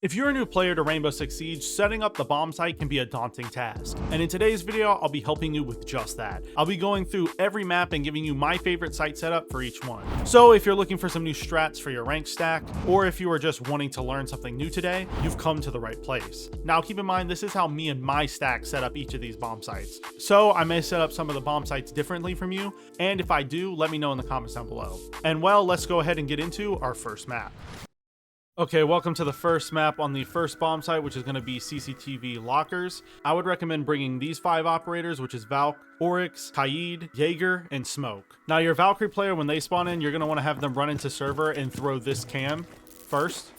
If you're a new player to Rainbow Six Siege, setting up the bomb site can be a daunting task. And in today's video, I'll be helping you with just that. I'll be going through every map and giving you my favorite site setup for each one. So if you're looking for some new strats for your rank stack, or if you are just wanting to learn something new today, you've come to the right place. Now keep in mind, this is how me and my stack set up each of these bomb sites. So I may set up some of the bomb sites differently from you, and if I do, let me know in the comments down below. And well, let's go ahead and get into our first map. Okay, welcome to the first map on the first bomb site, which is going to be CCTV lockers. I would recommend bringing these 5 operators, which is Valk, Oryx, Kaid, Jaeger, and Smoke. Now your Valkyrie player, when they spawn in, you're going to want to have them run into server and throw this cam first.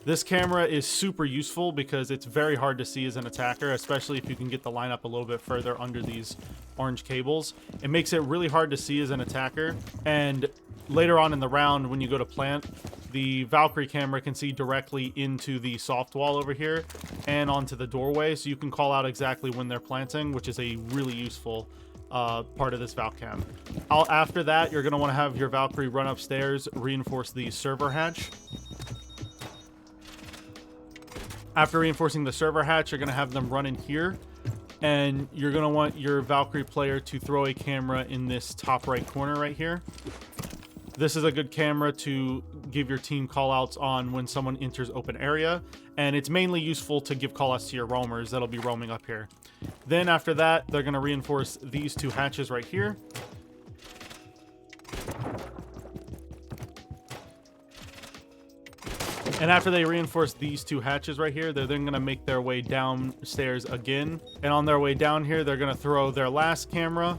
This camera is super useful because it's very hard to see as an attacker, especially if you can get the lineup a little bit further under these orange cables. It makes it really hard to see as an attacker, and later on in the round when you go to plant, the Valkyrie camera can see directly into the soft wall over here and onto the doorway, so you can call out exactly when they're planting, which is a really useful part of this Valk cam. After that, you're going to want to have your Valkyrie run upstairs, reinforce the server hatch. After reinforcing the server hatch, you're going to have them run in here, and you're going to want your Valkyrie player to throw a camera in this top right corner right here. This is a good camera to give your team callouts on when someone enters open area, and it's mainly useful to give callouts to your roamers that'll be roaming up here. Then after that, they're going to reinforce these 2 hatches right here. And after they reinforce these 2 hatches right here, they're then going to make their way downstairs again. And on their way down here, they're going to throw their last camera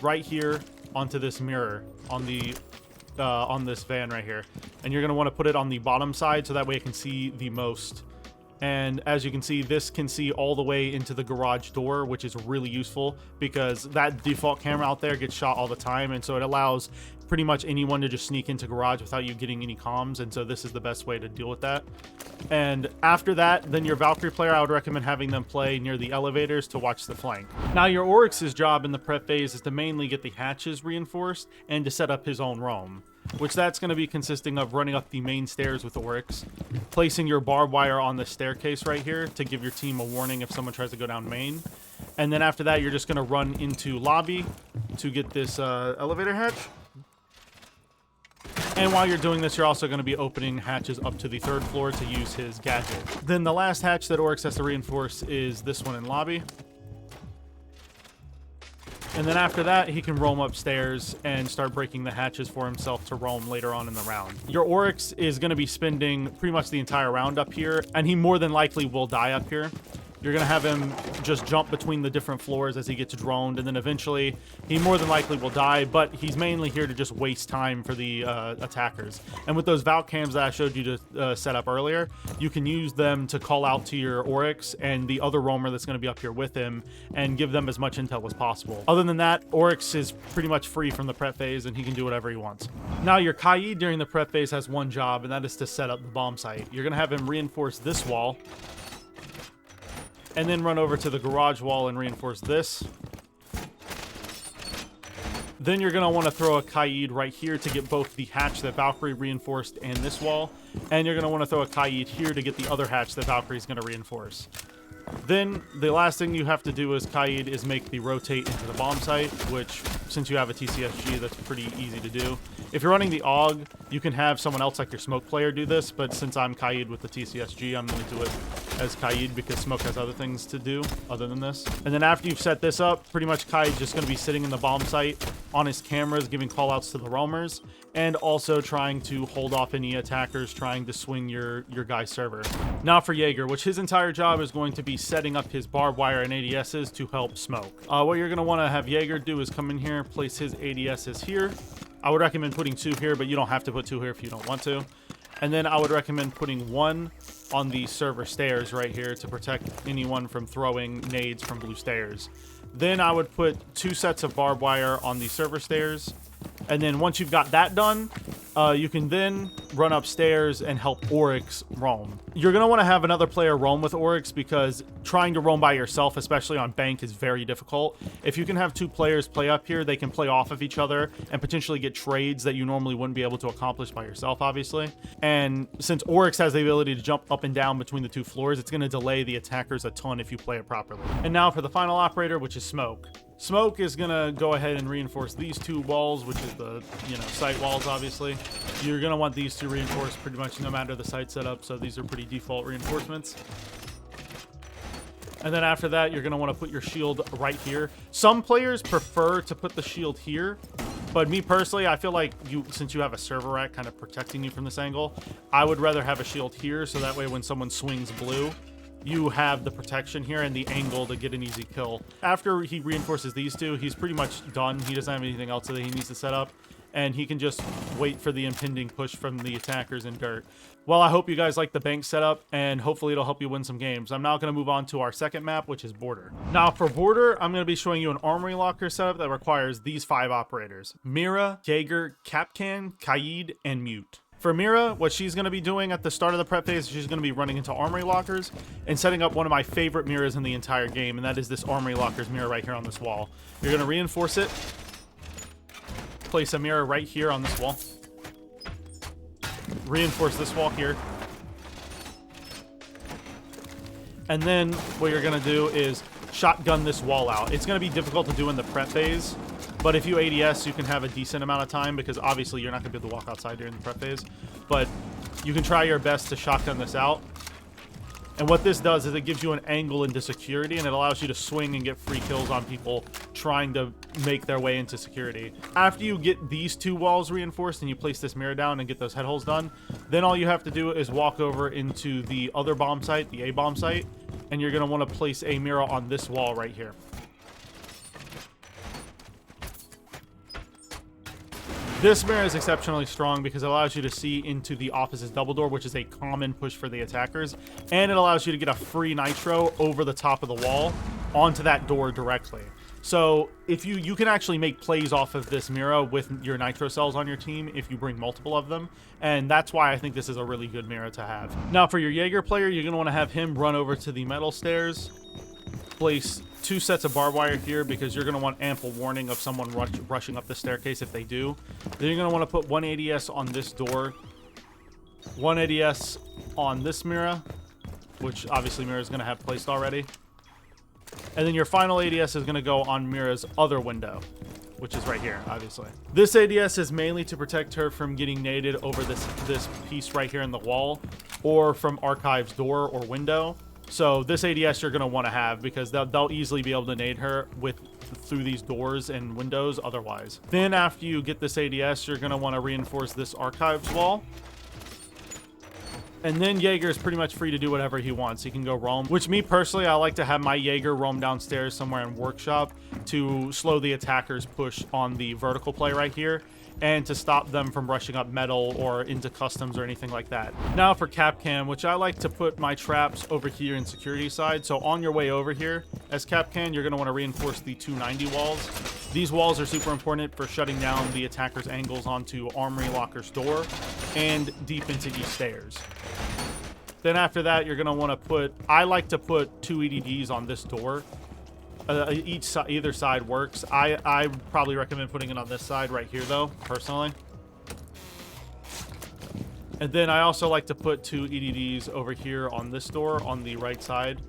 right here onto this mirror on this van right here. And you're going to want to put it on the bottom side so that way it can see the most. And as you can see, this can see all the way into the garage door, which is really useful because that default camera out there gets shot all the time, and so it allows pretty much anyone to just sneak into garage without you getting any comms, and so this is the best way to deal with that. And after that, then your Valkyrie player, I would recommend having them play near the elevators to watch the flank. Now your Oryx's job in the prep phase is to mainly get the hatches reinforced and to set up his own roam, which that's going to be consisting of running up the main stairs with Oryx, placing your barbed wire on the staircase right here to give your team a warning if someone tries to go down main. And then after that, you're just going to run into lobby to get this elevator hatch. And while you're doing this, you're also going to be opening hatches up to the 3rd floor to use his gadget. Then the last hatch that Oryx has to reinforce is this one in lobby. And then after that, he can roam upstairs and start breaking the hatches for himself to roam later on in the round. Your Oryx is going to be spending pretty much the entire round up here, and he more than likely will die up here. You're going to have him just jump between the different floors as he gets droned, and then eventually he more than likely will die, but he's mainly here to just waste time for the attackers. And with those Valk cams that I showed you to set up earlier, you can use them to call out to your Oryx and the other roamer that's going to be up here with him and give them as much intel as possible. Other than that, Oryx is pretty much free from the prep phase and he can do whatever he wants. Now your Kaid during the prep phase has one job, and that is to set up the bomb site. You're going to have him reinforce this wall, and then run over to the garage wall and reinforce this. Then you're going to want to throw a Kaid right here to get both the hatch that Valkyrie reinforced and this wall. And you're going to want to throw a Kaid here to get the other hatch that Valkyrie is going to reinforce. Then the last thing you have to do as Kaid is make the rotate into the bomb site, which since you have a TCSG, that's pretty easy to do. If you're running the AUG, you can have someone else like your Smoke player do this, but since I'm Kaid with the TCSG, I'm going to do it as Kaid because Smoke has other things to do other than this. And then after you've set this up, pretty much Kaid's just going to be sitting in the bomb site on his cameras, giving callouts to the roamers, and also trying to hold off any attackers trying to swing your guy's server. Now for Jaeger, which his entire job is going to be setting up his barbed wire and ADSs to help Smoke. What you're going to want to have Jaeger do is come in here, place his ADSs here. I would recommend putting 2 here, but you don't have to put 2 here if you don't want to. And then I would recommend putting 1 on the server stairs right here to protect anyone from throwing nades from blue stairs. Then I would put 2 sets of barbed wire on the server stairs, And then once you've got that done, you can then run upstairs and help Oryx roam. You're going to want to have another player roam with Oryx because trying to roam by yourself, especially on bank, is very difficult. If you can have 2 players play up here, they can play off of each other and potentially get trades that you normally wouldn't be able to accomplish by yourself, obviously. And since Oryx has the ability to jump up and down between the 2 floors, it's going to delay the attackers a ton if you play it properly. And now for the final operator, which is Smoke. Smoke is going to go ahead and reinforce these 2 walls, which is the, site walls, obviously. You're going to want these 2 reinforced pretty much no matter the site setup, so these are pretty default reinforcements. And then after that, you're going to want to put your shield right here. Some players prefer to put the shield here, but me personally, I feel like since you have a server rack kind of protecting you from this angle, I would rather have a shield here, so that way when someone swings blue, you have the protection here and the angle to get an easy kill. After he reinforces these 2, he's pretty much done. He doesn't have anything else that he needs to set up, and he can just wait for the impending push from the attackers in dirt. Well, I hope you guys like the bank setup, and hopefully it'll help you win some games. I'm now going to move on to our second map, which is Border. Now for Border, I'm going to be showing you an armory locker setup that requires these 5 operators: Mira, Jaeger, Kapkan, Kaid, and Mute. For Mira, what she's going to be doing at the start of the prep phase, she's going to be running into armory lockers and setting up one of my favorite mirrors in the entire game, and that is this armory lockers mirror right here on this wall. You're going to reinforce it, place a mirror right here on this wall, reinforce this wall here, and then what you're going to do is shotgun this wall out. It's going to be difficult to do in the prep phase, but if you ADS, you can have a decent amount of time because obviously you're not going to be able to walk outside during the prep phase. But you can try your best to shotgun this out. And what this does is it gives you an angle into security, and it allows you to swing and get free kills on people trying to make their way into security. After you get these 2 walls reinforced and you place this mirror down and get those head holes done, then all you have to do is walk over into the other bomb site, the A bomb site, and you're going to want to place a mirror on this wall right here. This mirror is exceptionally strong because it allows you to see into the office's double door, which is a common push for the attackers, and it allows you to get a free nitro over the top of the wall onto that door directly. So if you can actually make plays off of this mirror with your nitro cells on your team if you bring multiple of them, and that's why I think this is a really good mirror to have. Now for your Jaeger player, you're going to want to have him run over to the metal stairs, place 2 sets of barbed wire here because you're going to want ample warning of someone rushing up the staircase if they do. Then you're going to want to put 1 ADS on this door, 1 ADS on this mirror, which obviously Mira is going to have placed already. And then your final ADS is going to go on Mira's other window, which is right here, obviously. This ADS is mainly to protect her from getting naded over this piece right here in the wall, or from Archive's door or window. So this ADS you're going to want to have because they'll easily be able to nade her through these doors and windows otherwise. Then after you get this ADS, you're going to want to reinforce this Archives wall. And then Jaeger is pretty much free to do whatever he wants. He can go roam, which me personally, I like to have my Jaeger roam downstairs somewhere in Workshop to slow the attackers push on the vertical play right here, and to stop them from rushing up metal or into customs or anything like that. Now for Kapkan, which I like to put my traps over here in security side. So on your way over here as Kapkan, you're going to want to reinforce the 290 walls. These walls are super important for shutting down the attacker's angles onto Armory Locker's door and deep into these stairs. Then after that, you're going to want to put, I like to put 2 EDDs on this door. Either side works. I probably recommend putting it on this side right here though, personally. And then I also like to put 2 EDDs over here on this door on the right side,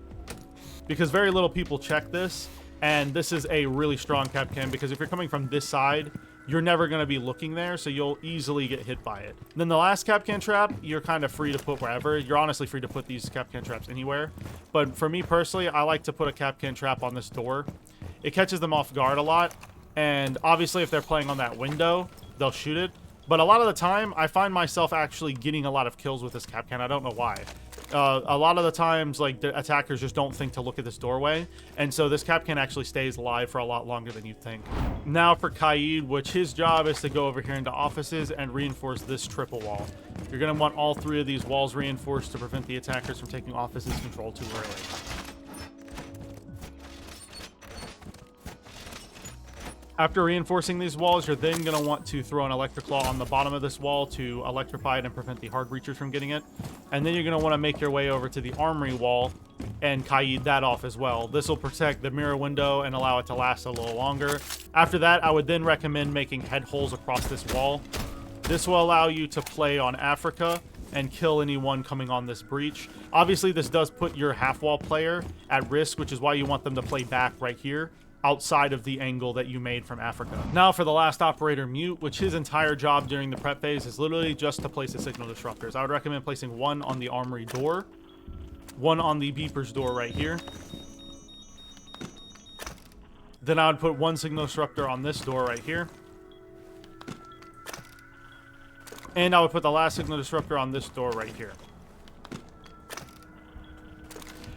because very little people check this, and this is a really strong Kapkan because if you're coming from this side, you're never going to be looking there, so you'll easily get hit by it. Then the last Kapkan trap, you're kind of free to put wherever. You're honestly free to put these Kapkan traps anywhere. But for me personally, I like to put a Kapkan trap on this door. It catches them off guard a lot, and obviously if they're playing on that window, they'll shoot it. But a lot of the time, I find myself actually getting a lot of kills with this Kapkan. I don't know why. A lot of the times, like, the attackers just don't think to look at this doorway, and so this Kapkan actually stays alive for a lot longer than you think. Now for Kaid, which his job is to go over here into offices and reinforce this triple wall. You're going to want all 3 of these walls reinforced to prevent the attackers from taking offices control too early. After reinforcing these walls, you're then going to want to throw an electric claw on the bottom of this wall to electrify it and prevent the hard breachers from getting it. And then you're going to want to make your way over to the armory wall and Kaid that off as well. This will protect the mirror window and allow it to last a little longer. After that, I would then recommend making head holes across this wall. This will allow you to play on Africa and kill anyone coming on this breach. Obviously, this does put your half-wall player at risk, which is why you want them to play back right here, outside of the angle that you made from Africa. Now for the last operator, Mute, which his entire job during the prep phase is literally just to place the signal disruptors. I would recommend placing one on the armory door, one on the beepers door right here. Then I would put one signal disruptor on this door right here. And I would put the last signal disruptor on this door right here.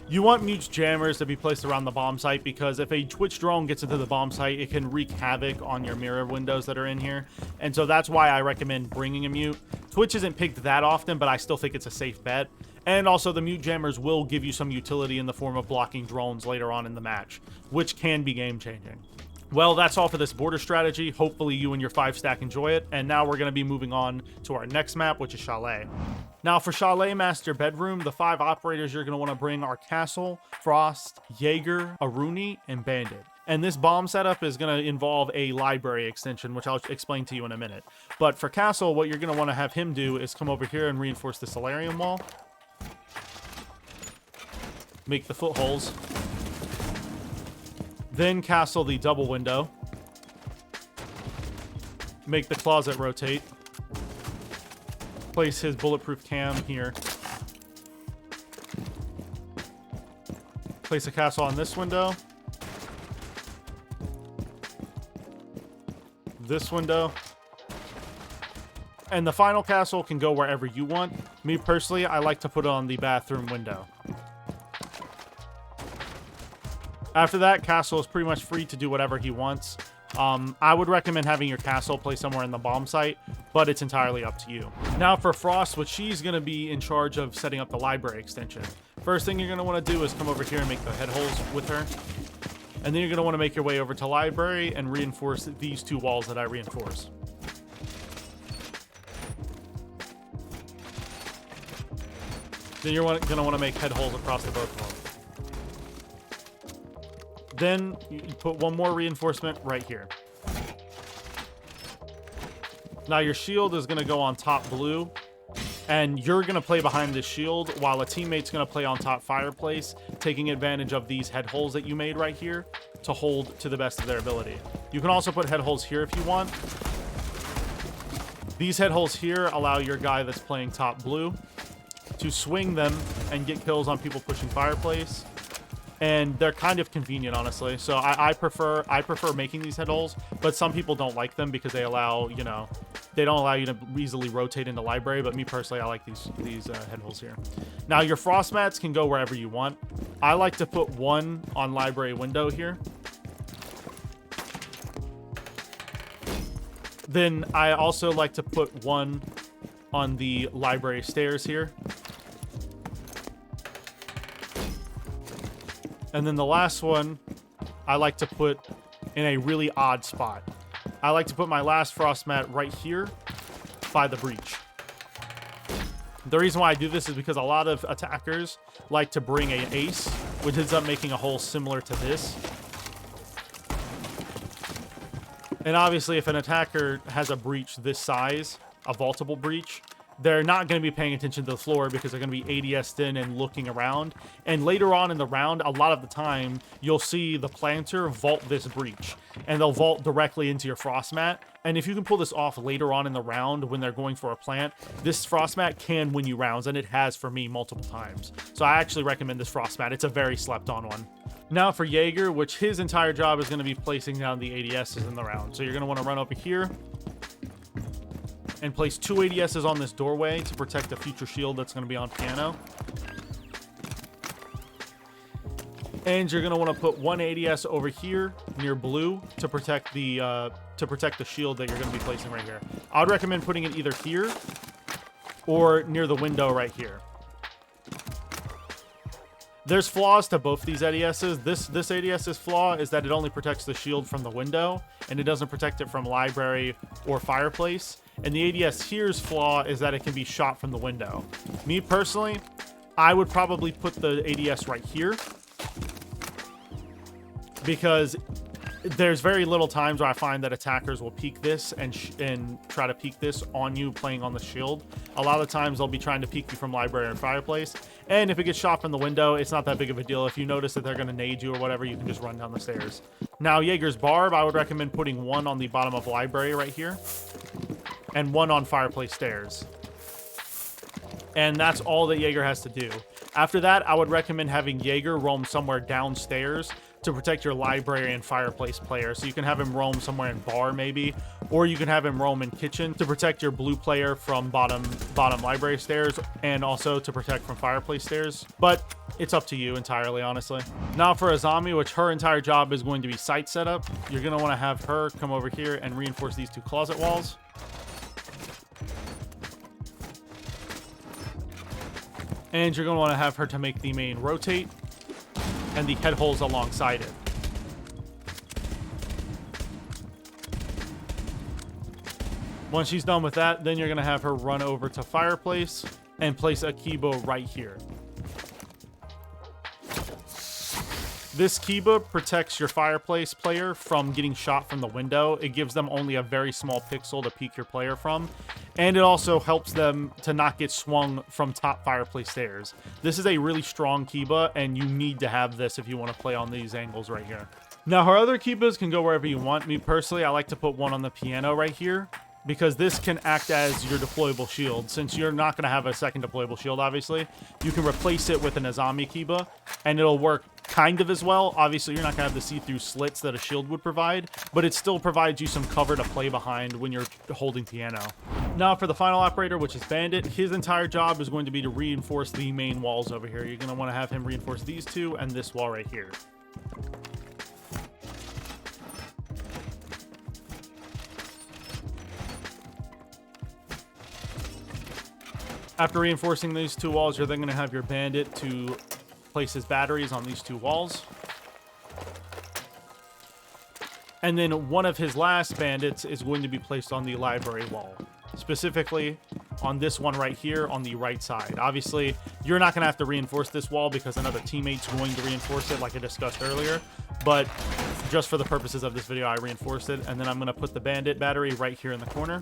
You want Mute's jammers to be placed around the bomb site because if a Twitch drone gets into the bomb site, it can wreak havoc on your mirror windows that are in here. And so that's why I recommend bringing a Mute. Twitch isn't picked that often, but I still think it's a safe bet. And also the Mute jammers will give you some utility in the form of blocking drones later on in the match, which can be game-changing. Well, that's all for this border strategy. Hopefully you and your 5-stack enjoy it. And now we're going to be moving on to our next map, which is Chalet. Now for Chalet Master Bedroom, the 5 operators you're going to want to bring are Castle, Frost, Jaeger, Aruni, and Bandit. And this bomb setup is going to involve a library extension, which I'll explain to you in a minute. But for Castle, what you're going to want to have him do is come over here and reinforce the solarium wall. Make the footholes. Then castle the double window. Make the closet rotate. Place his bulletproof cam here. Place a castle on this window. This window. And the final castle can go wherever you want. Me personally, I like to put it on the bathroom window. After that, Castle is pretty much free to do whatever he wants. I would recommend having your Castle play somewhere in the bomb site, but it's entirely up to you. Now for Frost, what she's going to be in charge of setting up the library extension. First thing you're going to want to do is come over here and make the head holes with her. And then you're going to want to make your way over to library and reinforce these 2 walls that I reinforce. Then you're going to want to make head holes across the both of them. Then you put one more reinforcement right here. Now your shield is going to go on top blue, and you're going to play behind this shield while a teammate's going to play on top fireplace, taking advantage of these head holes that you made right here to hold to the best of their ability. You can also put head holes here if you want. These head holes here allow your guy that's playing top blue to swing them and get kills on people pushing fireplace. And they're kind of convenient, honestly. So I prefer making these head holes, but some people don't like them because they allow, they don't allow you to easily rotate into library. But me personally, I like these head holes here. Now your frost mats can go wherever you want. I like to put one on library window here. Then I also like to put one on the library stairs here. And then the last one, I like to put in a really odd spot. I like to put my last frost mat right here by the breach. The reason why I do this is because a lot of attackers like to bring an ace, which ends up making a hole similar to this. And obviously, if an attacker has a breach this size, a vaultable breach, they're not going to be paying attention to the floor because they're going to be ADS'd in and looking around. And later on in the round, a lot of the time, you'll see the planter vault this breach. And they'll vault directly into your frost mat. And if you can pull this off later on in the round when they're going for a plant, this frost mat can win you rounds. And it has for me multiple times. So I actually recommend this frost mat. It's a very slept on one. Now for Jaeger, which his entire job is going to be placing down the ADSs in the round. So you're going to want to run over here and place 2 ADSs on this doorway to protect the future shield that's going to be on piano. And you're going to want to put 1 ADS over here near blue to protect the shield that you're going to be placing right here. I would recommend putting it either here or near the window right here. There's flaws to both these ADSs. This ADS's flaw is that it only protects the shield from the window, and it doesn't protect it from library or fireplace. And the ADS here's flaw is that it can be shot from the window. Me personally, I would probably put the ADS right here, because there's very little times where I find that attackers will peek this and try to peek this on you playing on the shield. A lot of times they'll be trying to peek you from library and fireplace. And if it gets shot from the window, it's not that big of a deal. If you notice that they're going to nade you or whatever, you can just run down the stairs. Now, Jaeger's Barb, I would recommend putting one on the bottom of library right here and one on fireplace stairs. And that's all that Jaeger has to do. After that, I would recommend having Jaeger roam somewhere downstairs to protect your library and fireplace player. So you can have him roam somewhere in bar maybe, or you can have him roam in kitchen to protect your blue player from bottom library stairs, and also to protect from fireplace stairs. But it's up to you entirely, honestly. Now for a zombie, which her entire job is going to be site setup, you're going to want to have her come over here and reinforce these two closet walls. And you're going to want to have her to make the main rotate and the head holes alongside it. Once she's done with that, then you're going to have her run over to fireplace and place a Kiba right here. This Kiba protects your fireplace player from getting shot from the window. It gives them only a very small pixel to peek your player from. And it also helps them to not get swung from top fireplace stairs. This is a really strong Kiba, and you need to have this if you want to play on these angles right here. Now, her other Kibas can go wherever you want. Me personally, I like to put one on the piano right here, because this can act as your deployable shield. Since you're not going to have a second deployable shield, obviously, you can replace it with an Azami Kiba, and it'll work kind of as well. Obviously, you're not going to have the see-through slits that a shield would provide, but it still provides you some cover to play behind when you're holding piano. Now, for the final operator, which is Bandit, his entire job is going to be to reinforce the main walls over here. You're going to want to have him reinforce these two and this wall right here. After reinforcing these two walls, you're then going to have your Bandit to place his batteries on these two walls. And then one of his last bandits is going to be placed on the library wall, specifically on this one right here on the right side. Obviously, you're not going to have to reinforce this wall because another teammate's going to reinforce it like I discussed earlier. But just for the purposes of this video, I reinforced it. And then I'm going to put the Bandit battery right here in the corner.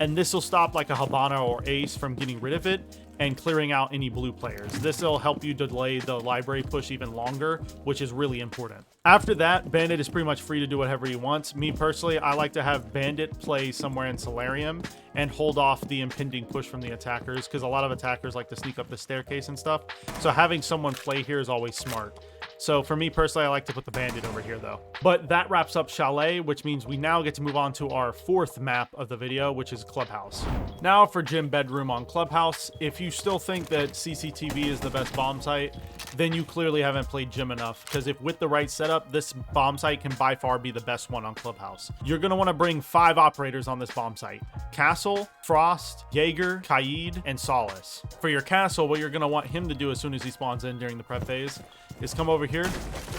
And this will stop like a Habana or Ace from getting rid of it and clearing out any blue players. This will help you delay the library push even longer, which is really important. After that, Bandit is pretty much free to do whatever he wants. Me personally, I like to have Bandit play somewhere in Solarium and hold off the impending push from the attackers, because a lot of attackers like to sneak up the staircase and stuff. So having someone play here is always smart. So for me personally, I like to put the Bandit over here though. But that wraps up Chalet, which means we now get to move on to our fourth map of the video, which is Clubhouse. Now for Gym Bedroom on Clubhouse. If you still think that CCTV is the best bomb site, then you clearly haven't played Gym enough, because if with the right setup, this bomb site can by far be the best one on Clubhouse. You're going to want to bring 5 operators on this bomb site: Castle, Frost, Jaeger, Kaid, and Solace. For your Castle, what you're going to want him to do as soon as he spawns in during the prep phase is come over here,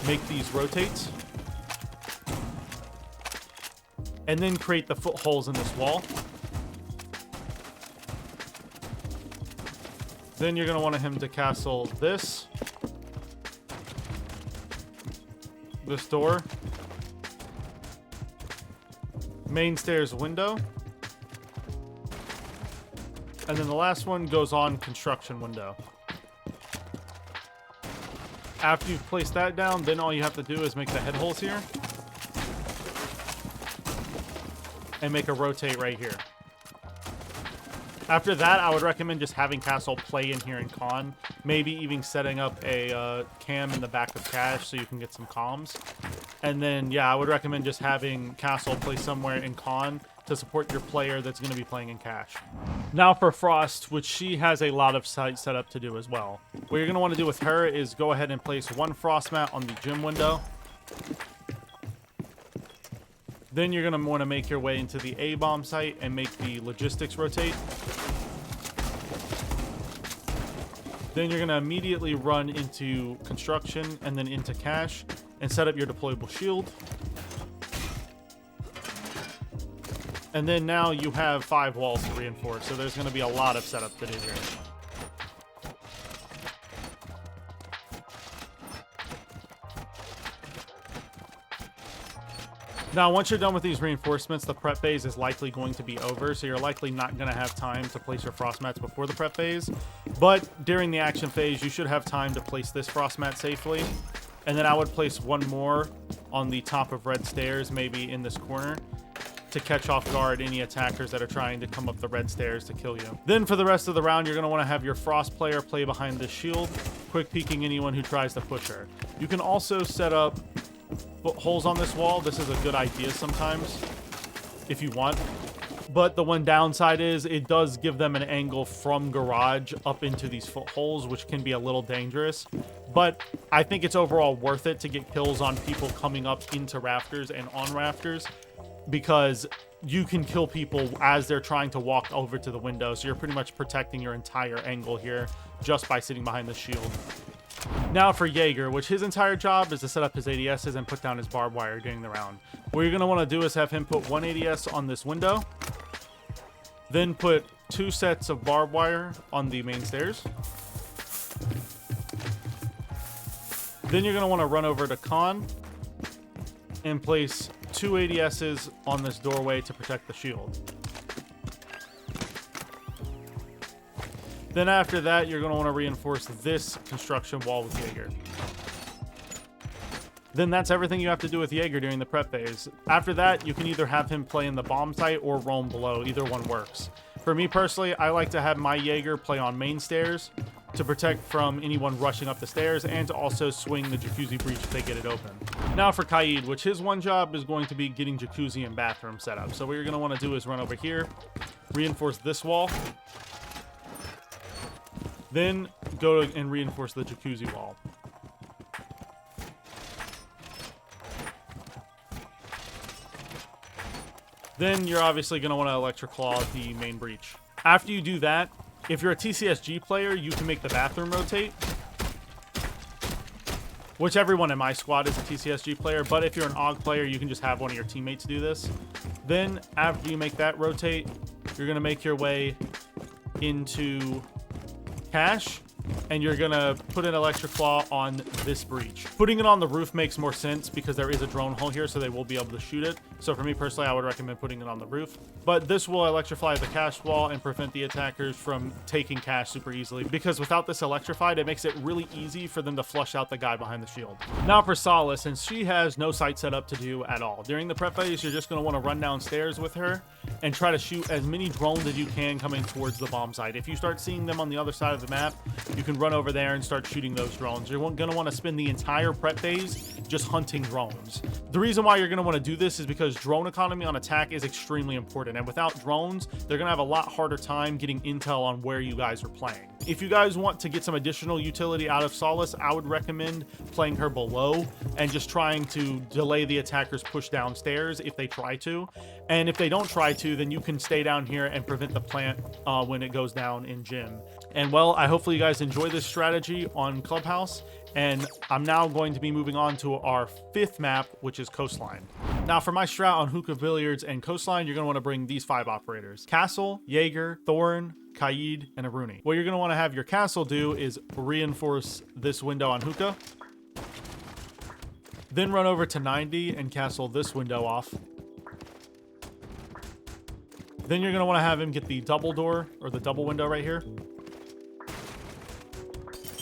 make these rotates, and then create the footholes in this wall. Then you're going to want him to castle this door, main stairs window, and then the last one goes on construction window. After you've placed that down, then all you have to do is make the head holes here and make a rotate right here. After that, I would recommend just having Castle play in here in con, maybe even setting up a cam in the back of Cash so you can get some comms. And then, yeah, I would recommend just having Castle play somewhere in con to support your player that's going to be playing in Cash. Now for Frost, which she has a lot of site setup to do as well. What you're going to want to do with her is go ahead and place one Frost mat on the gym window. Then you're going to want to make your way into the A bomb site and make the logistics rotate. Then you're going to immediately run into construction and then into cache and set up your deployable shield. And then now you have 5 walls to reinforce, so there's going to be a lot of setup to do here. Now, once you're done with these reinforcements, the prep phase is likely going to be over, so you're likely not going to have time to place your frost mats before the prep phase. But during the action phase, you should have time to place this frost mat safely. And then I would place one more on the top of red stairs, maybe in this corner, to catch off guard any attackers that are trying to come up the red stairs to kill you. Then for the rest of the round, you're going to want to have your frost player play behind this shield, quick peeking anyone who tries to push her. You can also set up holes on this wall. This is a good idea sometimes if you want, but the one downside is it does give them an angle from garage up into these footholes, which can be a little dangerous, but I think it's overall worth it to get kills on people coming up into rafters and on rafters, because you can kill people as they're trying to walk over to the window, so you're pretty much protecting your entire angle here just by sitting behind the shield. Now for Jaeger, which his entire job is to set up his ADSs and put down his barbed wire during the round. What you're going to want to do is have him put 1 ADS on this window, then put 2 sets of barbed wire on the main stairs. Then you're going to want to run over to Con and place 2 ADSs on this doorway to protect the shield. Then after that, you're going to want to reinforce this construction wall with Jaeger. Then that's everything you have to do with Jaeger during the prep phase. After that, you can either have him play in the bomb site or roam below. Either one works. For me personally, I like to have my Jaeger play on main stairs to protect from anyone rushing up the stairs and to also swing the jacuzzi breach if they get it open. Now for Kaid, which his one job is going to be getting jacuzzi and bathroom set up. So what you're going to want to do is run over here, reinforce this wall, then go and reinforce the jacuzzi wall. Then you're obviously going to want to electric claw the main breach. After you do that, if you're a TCSG player, you can make the bathroom rotate, which everyone in my squad is a TCSG player, but if you're an AUG player, you can just have one of your teammates do this. Then after you make that rotate, you're going to make your way into cache, and you're gonna put an electric claw on this breach. Putting it on the roof makes more sense because there is a drone hole here, so they will be able to shoot it. So for me personally, I would recommend putting it on the roof. But this will electrify the cache wall and prevent the attackers from taking cache super easily, because without this electrified, it makes it really easy for them to flush out the guy behind the shield. Now for Solace, since she has no sight set up to do at all. During the prep phase, you're just gonna wanna run downstairs with her and try to shoot as many drones as you can coming towards the bomb site. If you start seeing them on the other side of the map, you can run over there and start shooting those drones. You're going to want to spend the entire prep phase just hunting drones. The reason why you're going to want to do this is because drone economy on attack is extremely important, and without drones, they're going to have a lot harder time getting intel on where you guys are playing. If you guys want to get some additional utility out of Solace, I would recommend playing her below and just trying to delay the attackers push downstairs if they try to. And if they don't try to, then you can stay down here and prevent the plant when it goes down in gym. And well, I hopefully you guys enjoy this strategy on Clubhouse. And I'm now going to be moving on to our 5th map, which is Coastline. Now for my strat on Hookah Billiards and Coastline, you're going to want to bring these 5 operators: Castle, Jaeger, Thorin, Kaid, and Aruni. What you're going to want to have your Castle do is reinforce this window on Hookah, then run over to 90 and castle this window off. Then you're going to want to have him get the double door, or the double window right here,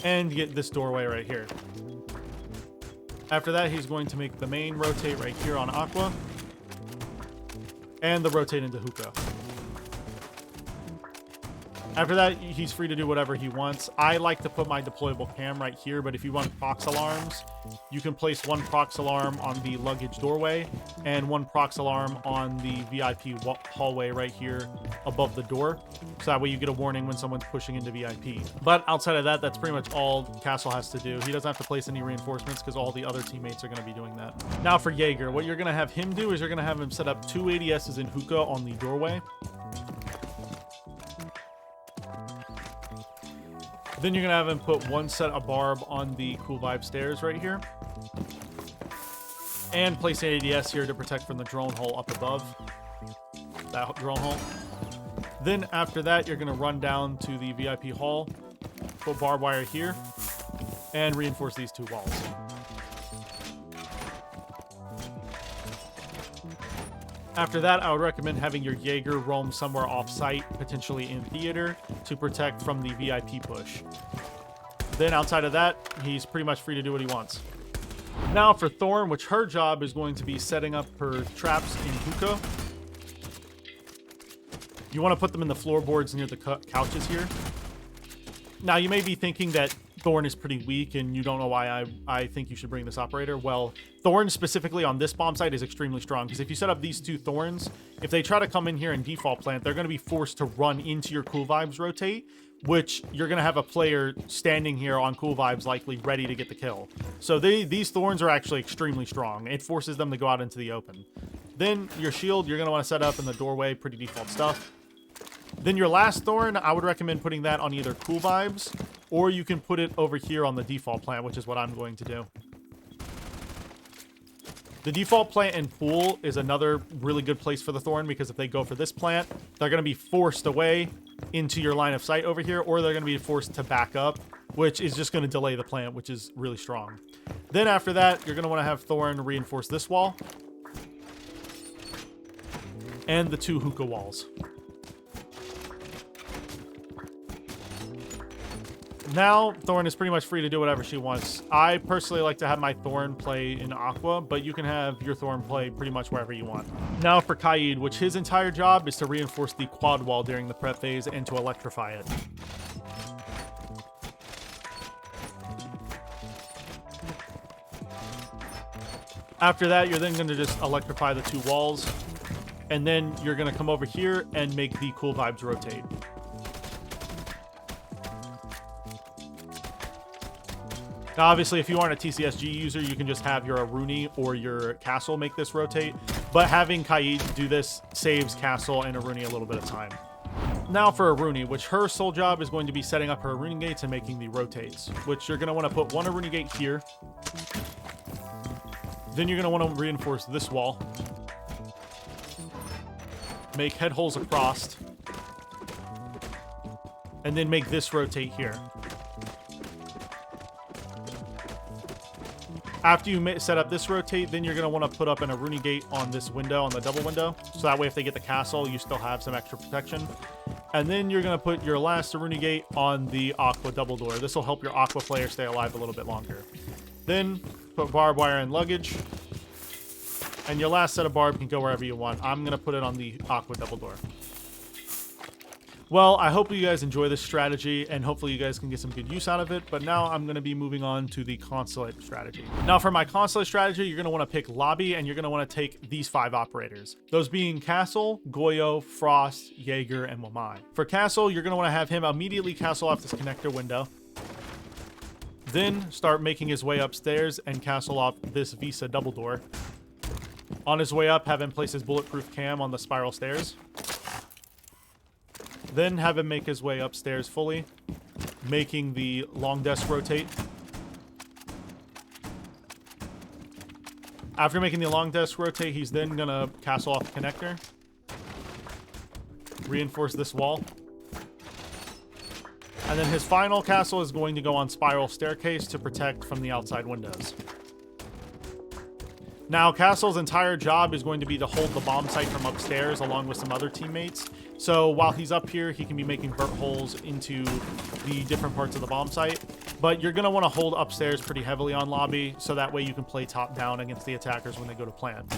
and get this doorway right here. After that, he's going to make the main rotate right here on Aqua, and the rotate into Hookah. After that, he's free to do whatever he wants. I like to put my deployable cam right here, but if you want prox alarms, you can place 1 prox alarm on the luggage doorway and 1 prox alarm on the VIP hallway right here above the door. So that way you get a warning when someone's pushing into VIP. But outside of that, that's pretty much all Castle has to do. He doesn't have to place any reinforcements because all the other teammates are going to be doing that. Now for Jaeger, what you're going to have him do is you're going to have him set up 2 ADSs in Hookah on the doorway. Then you're going to have him put one set of barb on the Cool Vibe stairs right here. And place an ADS here to protect from the drone hole up above. That drone hole. Then after that, you're going to run down to the VIP hall, put barbed wire here, and reinforce these two walls. After that, I would recommend having your Jaeger roam somewhere off-site, potentially in theater, to protect from the VIP push. Then outside of that, he's pretty much free to do what he wants. Now for Thorn, which her job is going to be setting up her traps in hookah. You want to put them in the floorboards near the couches here. Now, you may be thinking that Thorn is pretty weak and you don't know why I think you should bring this operator. Well, Thorn specifically on this bomb site is extremely strong, because if you set up these two Thorns, if they try to come in here and default plant, they're going to be forced to run into your Cool Vibes rotate, which you're going to have a player standing here on Cool Vibes likely ready to get the kill. So these Thorns are actually extremely strong. It forces them to go out into the open. Then your shield, you're going to want to set up in the doorway, pretty default stuff. Then your last Thorn, I would recommend putting that on either Cool Vibes, or you can put it over here on the default plant, which is what I'm going to do. The default plant and pool is another really good place for the Thorn, because if they go for this plant, they're going to be forced away into your line of sight over here, or they're going to be forced to back up, which is just going to delay the plant, which is really strong. Then after that, you're going to want to have Thorn reinforce this wall and the two hookah walls. Now, Thorn is pretty much free to do whatever she wants. I personally like to have my Thorn play in Aqua, but you can have your Thorn play pretty much wherever you want. Now for Kaid, which his entire job is to reinforce the quad wall during the prep phase and to electrify it. After that, you're then going to just electrify the two walls, and then you're going to come over here and make the Cool Vibes rotate. Now, obviously, if you aren't a TCSG user, you can just have your Aruni or your Castle make this rotate. But having Kaid do this saves Castle and Aruni a little bit of time. Now for Aruni, which her sole job is going to be setting up her Aruni gates and making the rotates, which you're going to want to put one Aruni gate here. Then you're going to want to reinforce this wall. Make head holes across. And then make this rotate here. After you set up this rotate, then you're going to want to put up an Aruni gate on this window, on the double window. So that way if they get the castle, you still have some extra protection. And then you're going to put your last Aruni gate on the Aqua double door. This will help your Aqua player stay alive a little bit longer. Then put barbed wire and luggage. And your last set of barb can go wherever you want. I'm going to put it on the Aqua double door. Well, I hope you guys enjoy this strategy, and hopefully you guys can get some good use out of it. But now I'm going to be moving on to the Consulate strategy. Now for my Consulate strategy, you're going to want to pick Lobby, and you're going to want to take these 5 operators. Those being Castle, Goyo, Frost, Jaeger, and Wamai. For Castle, you're going to want to have him immediately castle off this connector window. Then start making his way upstairs and castle off this Visa double door. On his way up, have him place his bulletproof cam on the spiral stairs. Then have him make his way upstairs fully, making the long desk rotate. After making the long desk rotate, he's then going to castle off the connector. Reinforce this wall. And then his final castle is going to go on spiral staircase to protect from the outside windows. Now, Castle's entire job is going to be to hold the bomb site from upstairs along with some other teammates. So while he's up here, he can be making vert holes into the different parts of the bomb site. But you're going to want to hold upstairs pretty heavily on Lobby, so that way you can play top down against the attackers when they go to plant.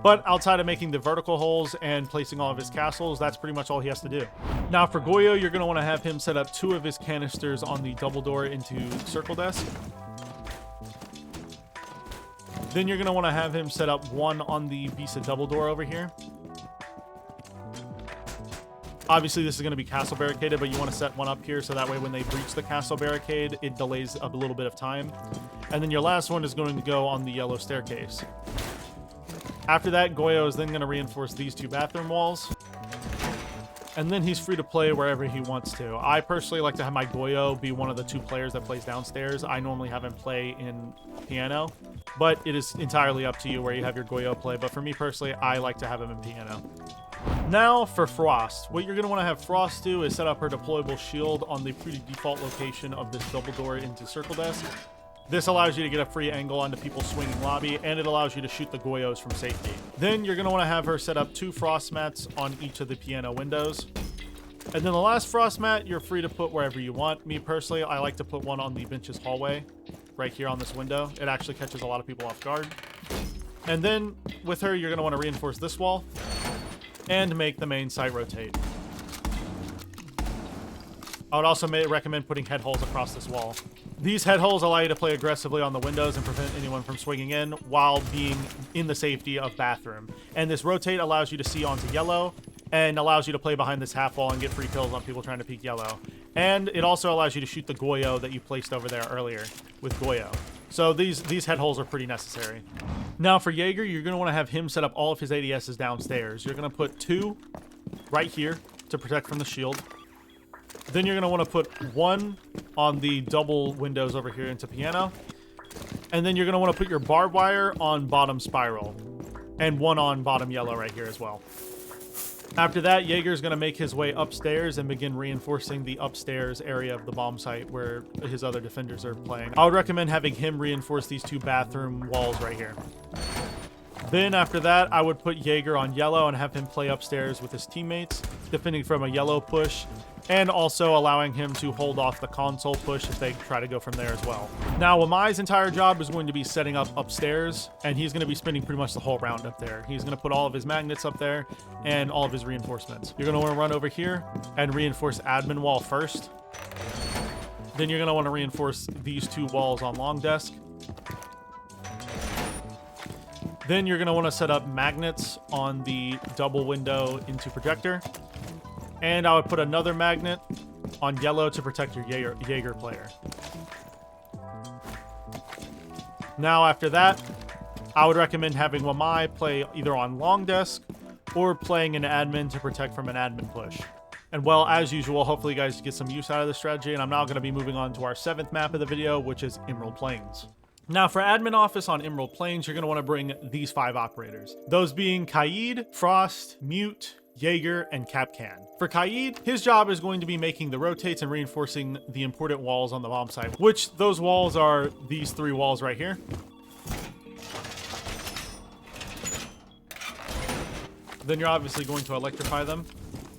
But outside of making the vertical holes and placing all of his castles, that's pretty much all he has to do. Now for Goyo, you're going to want to have him set up 2 of his canisters on the double door into circle desk. Then you're going to want to have him set up 1 on the Visa double door over here. Obviously, this is going to be castle barricaded, but you want to set 1 up here so that way when they breach the castle barricade, it delays a little bit of time. And then your last one is going to go on the yellow staircase. After that, Goyo is then going to reinforce these 2 bathroom walls. and then he's free to play wherever he wants to. I personally like to have my Goyo be one of the 2 players that plays downstairs. I normally have him play in piano, but it is entirely up to you where you have your Goyo play. But for me personally, I like to have him in piano. Now for Frost. What you're going to want to have Frost do is set up her deployable shield on the pretty default location of this double door into circle desk. This allows you to get a free angle onto people's swinging lobby, and it allows you to shoot the Goyos from safety. Then you're going to want to have her set up 2 frost mats on each of the piano windows. And then the last frost mat, you're free to put wherever you want. Me personally, I like to put one on the bench's hallway, right here on this window. It actually catches a lot of people off guard. And then with her, you're going to want to reinforce this wall and make the main site rotate. I would also recommend putting head holes across this wall. These head holes allow you to play aggressively on the windows and prevent anyone from swinging in while being in the safety of bathroom. And this rotate allows you to see onto yellow and allows you to play behind this half wall and get free kills on people trying to peek yellow. And it also allows you to shoot the Goyo that you placed over there earlier with Goyo. So these head holes are pretty necessary. Now for Jaeger, you're going to want to have him set up all of his ADSs downstairs. You're going to put 2 right here to protect from the shield. Then you're going to want to put 1 on the double windows over here into piano. And then you're going to want to put your barbed wire on bottom spiral. And 1 on bottom yellow right here as well. After that, Jaeger's going to make his way upstairs and begin reinforcing the upstairs area of the bomb site where his other defenders are playing. I would recommend having him reinforce these 2 bathroom walls right here. Then after that, I would put Jaeger on yellow and have him play upstairs with his teammates, defending from a yellow push, and also allowing him to hold off the console push if they try to go from there as well. Now, Wamai's entire job is going to be setting up upstairs, and he's going to be spending pretty much the whole round up there. He's going to put all of his magnets up there and all of his reinforcements. You're going to want to run over here and reinforce admin wall first. Then you're going to want to reinforce these 2 walls on long desk. Then you're going to want to set up magnets on the double window into projector. And I would put another magnet on yellow to protect your Jaeger player. Now after that, I would recommend having Wamai play either on long desk or playing an admin to protect from an admin push. And well, as usual, hopefully you guys get some use out of this strategy. And I'm now going to be moving on to our 7th map of the video, which is Emerald Plains. Now for admin office on Emerald Plains, you're going to want to bring these 5 operators. Those being Kaid, Frost, Mute, Jaeger, and Kapkan. For Kaid, his job is going to be making the rotates and reinforcing the important walls on the bomb site, which those walls are these 3 walls right here. Then you're obviously going to electrify them,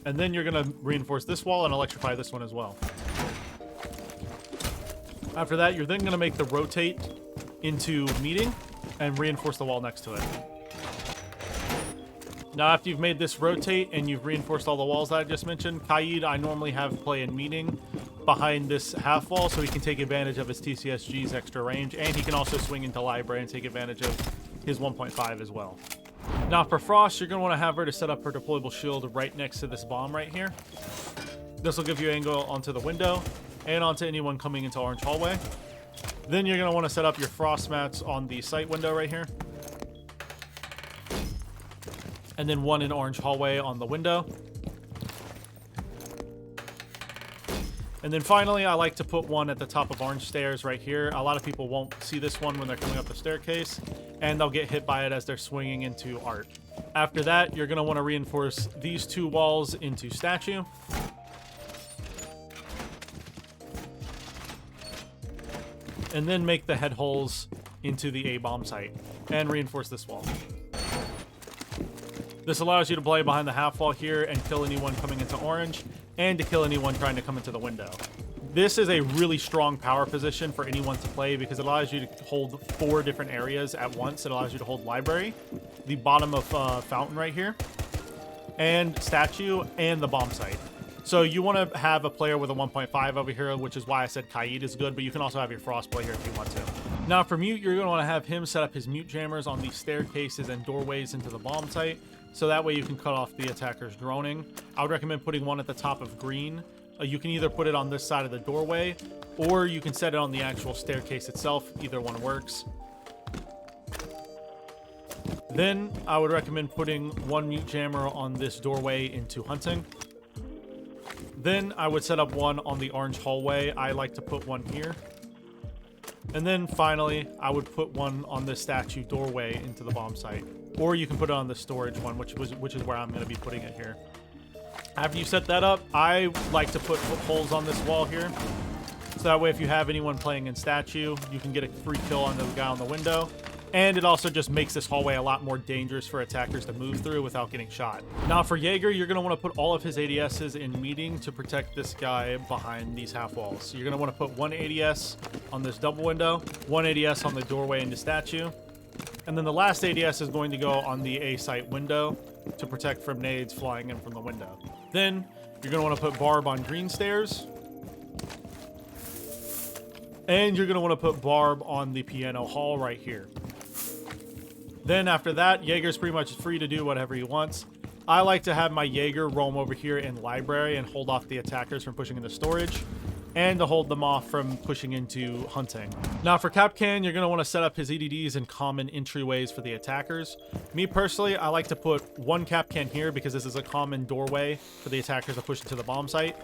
and then you're going to reinforce this wall and electrify this one as well. After that, you're then going to make the rotate into meeting and reinforce the wall next to it. Now, after you've made this rotate and you've reinforced all the walls that I just mentioned, Kaid, I normally have play in meeting behind this half wall so he can take advantage of his TCSG's extra range, and he can also swing into library and take advantage of his 1.5 as well. Now for Frost, you're going to want to have her to set up her deployable shield right next to this bomb right here. This will give you angle onto the window and onto anyone coming into orange hallway. Then you're going to want to set up your frost mats on the site window right here. And then 1 in orange hallway on the window. And then finally, I like to put 1 at the top of orange stairs right here. A lot of people won't see this one when they're coming up the staircase, and they'll get hit by it as they're swinging into art. After that, you're going to want to reinforce these 2 walls into statue. And then make the head holes into the A-bomb site and reinforce this wall. This allows you to play behind the half wall here and kill anyone coming into orange, and to kill anyone trying to come into the window. This is a really strong power position for anyone to play because it allows you to hold 4 different areas at once. It allows you to hold library, the bottom of fountain right here, and statue, and the bomb site. So you want to have a player with a 1.5 over here, which is why I said Kaid is good, but you can also have your Frost play here if you want to. Now for Mute, you're going to want to have him set up his mute jammers on the staircases and doorways into the bomb site, so that way you can cut off the attackers droning. I would recommend putting 1 at the top of green. You can either put it on this side of the doorway, or you can set it on the actual staircase itself. Either one works. Then I would recommend putting 1 mute jammer on this doorway into hunting. Then I would set up one on the orange hallway. I like to put one here. And then finally, I would put one on the statue doorway into the bomb site. Or you can put it on the storage one, which is where I'm going to be putting it here. After you set that up, I like to put holes on this wall here. So that way, if you have anyone playing in statue, you can get a free kill on the guy on the window. And it also just makes this hallway a lot more dangerous for attackers to move through without getting shot. Now for Jaeger, you're going to want to put all of his ADSs in meeting to protect this guy behind these half walls. So you're going to want to put one ADS on this double window, one ADS on the doorway into statue, and then the last ADS is going to go on the A site window to protect from nades flying in from the window. Then you're going to want to put barb on green stairs, and you're going to want to put barb on the piano hall right here. Then after that, Jaeger's pretty much free to do whatever he wants. I like to have my Jaeger roam over here in library and hold off the attackers from pushing into storage, and to hold them off from pushing into hunting. Now for Kapkan, you're going to want to set up his EDDs in common entryways for the attackers. Me personally, I like to put one Kapkan here because this is a common doorway for the attackers to push into the bomb site.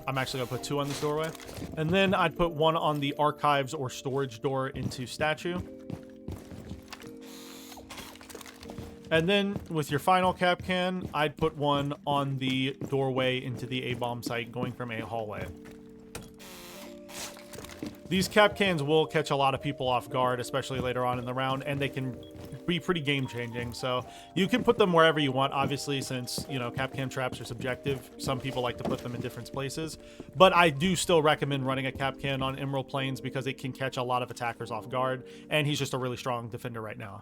I'm actually going to put two on this doorway. And then I'd put one on the archives or storage door into statue. And then with your final Kapkan, I'd put one on the doorway into the A-bomb site going from A hallway. These Kapkans will catch a lot of people off guard, especially later on in the round, and they can be pretty game-changing. So you can put them wherever you want, obviously, since, you know, Kapkan traps are subjective. Some people like to put them in different places. But I do still recommend running a Kapkan on Emerald Plains because it can catch a lot of attackers off guard, and he's just a really strong defender right now.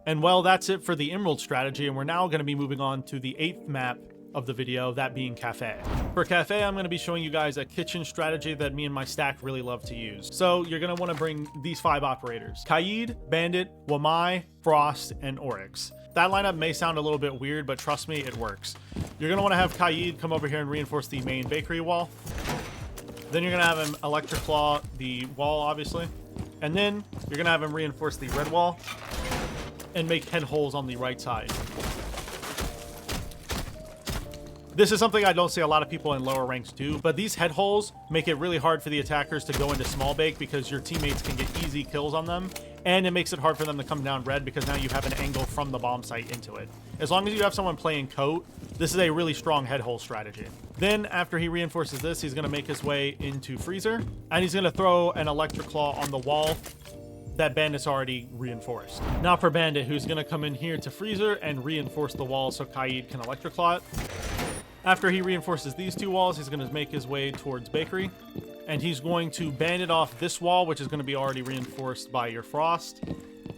And well, that's it for the Emerald strategy, and we're now going to be moving on to the 8th map of the video, that being Kafe. For Kafe, I'm going to be showing you guys a kitchen strategy that me and my stack really love to use. So you're going to want to bring these 5 operators: Kaid, Bandit, Wamai, Frost, and Oryx. That lineup may sound a little bit weird, but trust me, it works. You're going to want to have Kaid come over here and reinforce the main bakery wall. Then you're going to have him electric claw the wall, obviously. And then you're going to have him reinforce the red wall and make head holes on the right side. This is something I don't see a lot of people in lower ranks do, but these head holes make it really hard for the attackers to go into small bake because your teammates can get easy kills on them, and it makes it hard for them to come down red because now you have an angle from the bomb site into it. As long as you have someone playing coat, this is a really strong head hole strategy. Then after he reinforces this, he's going to make his way into freezer, and he's going to throw an electric claw on the wall that Bandit's already reinforced. Now for Bandit, who's going to come in here to freezer and reinforce the wall so Kaid can electric claw it. After he reinforces these 2 walls, he's going to make his way towards bakery, and he's going to bandit off this wall, which is going to be already reinforced by your Frost,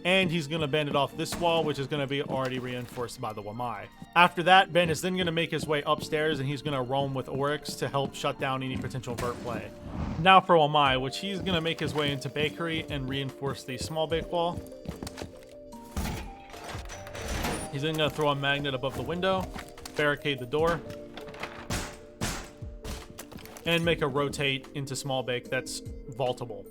and he's going to bandit off this wall, which is going to be already reinforced by the Wamai. After that, Bandit's then going to make his way upstairs, and he's going to roam with Oryx to help shut down any potential vert play. Now for Wamai, which he's going to make his way into bakery and reinforce the small bake wall. He's then going to throw a magnet above the window, barricade the door, and make a rotate into small bake that's vaultable.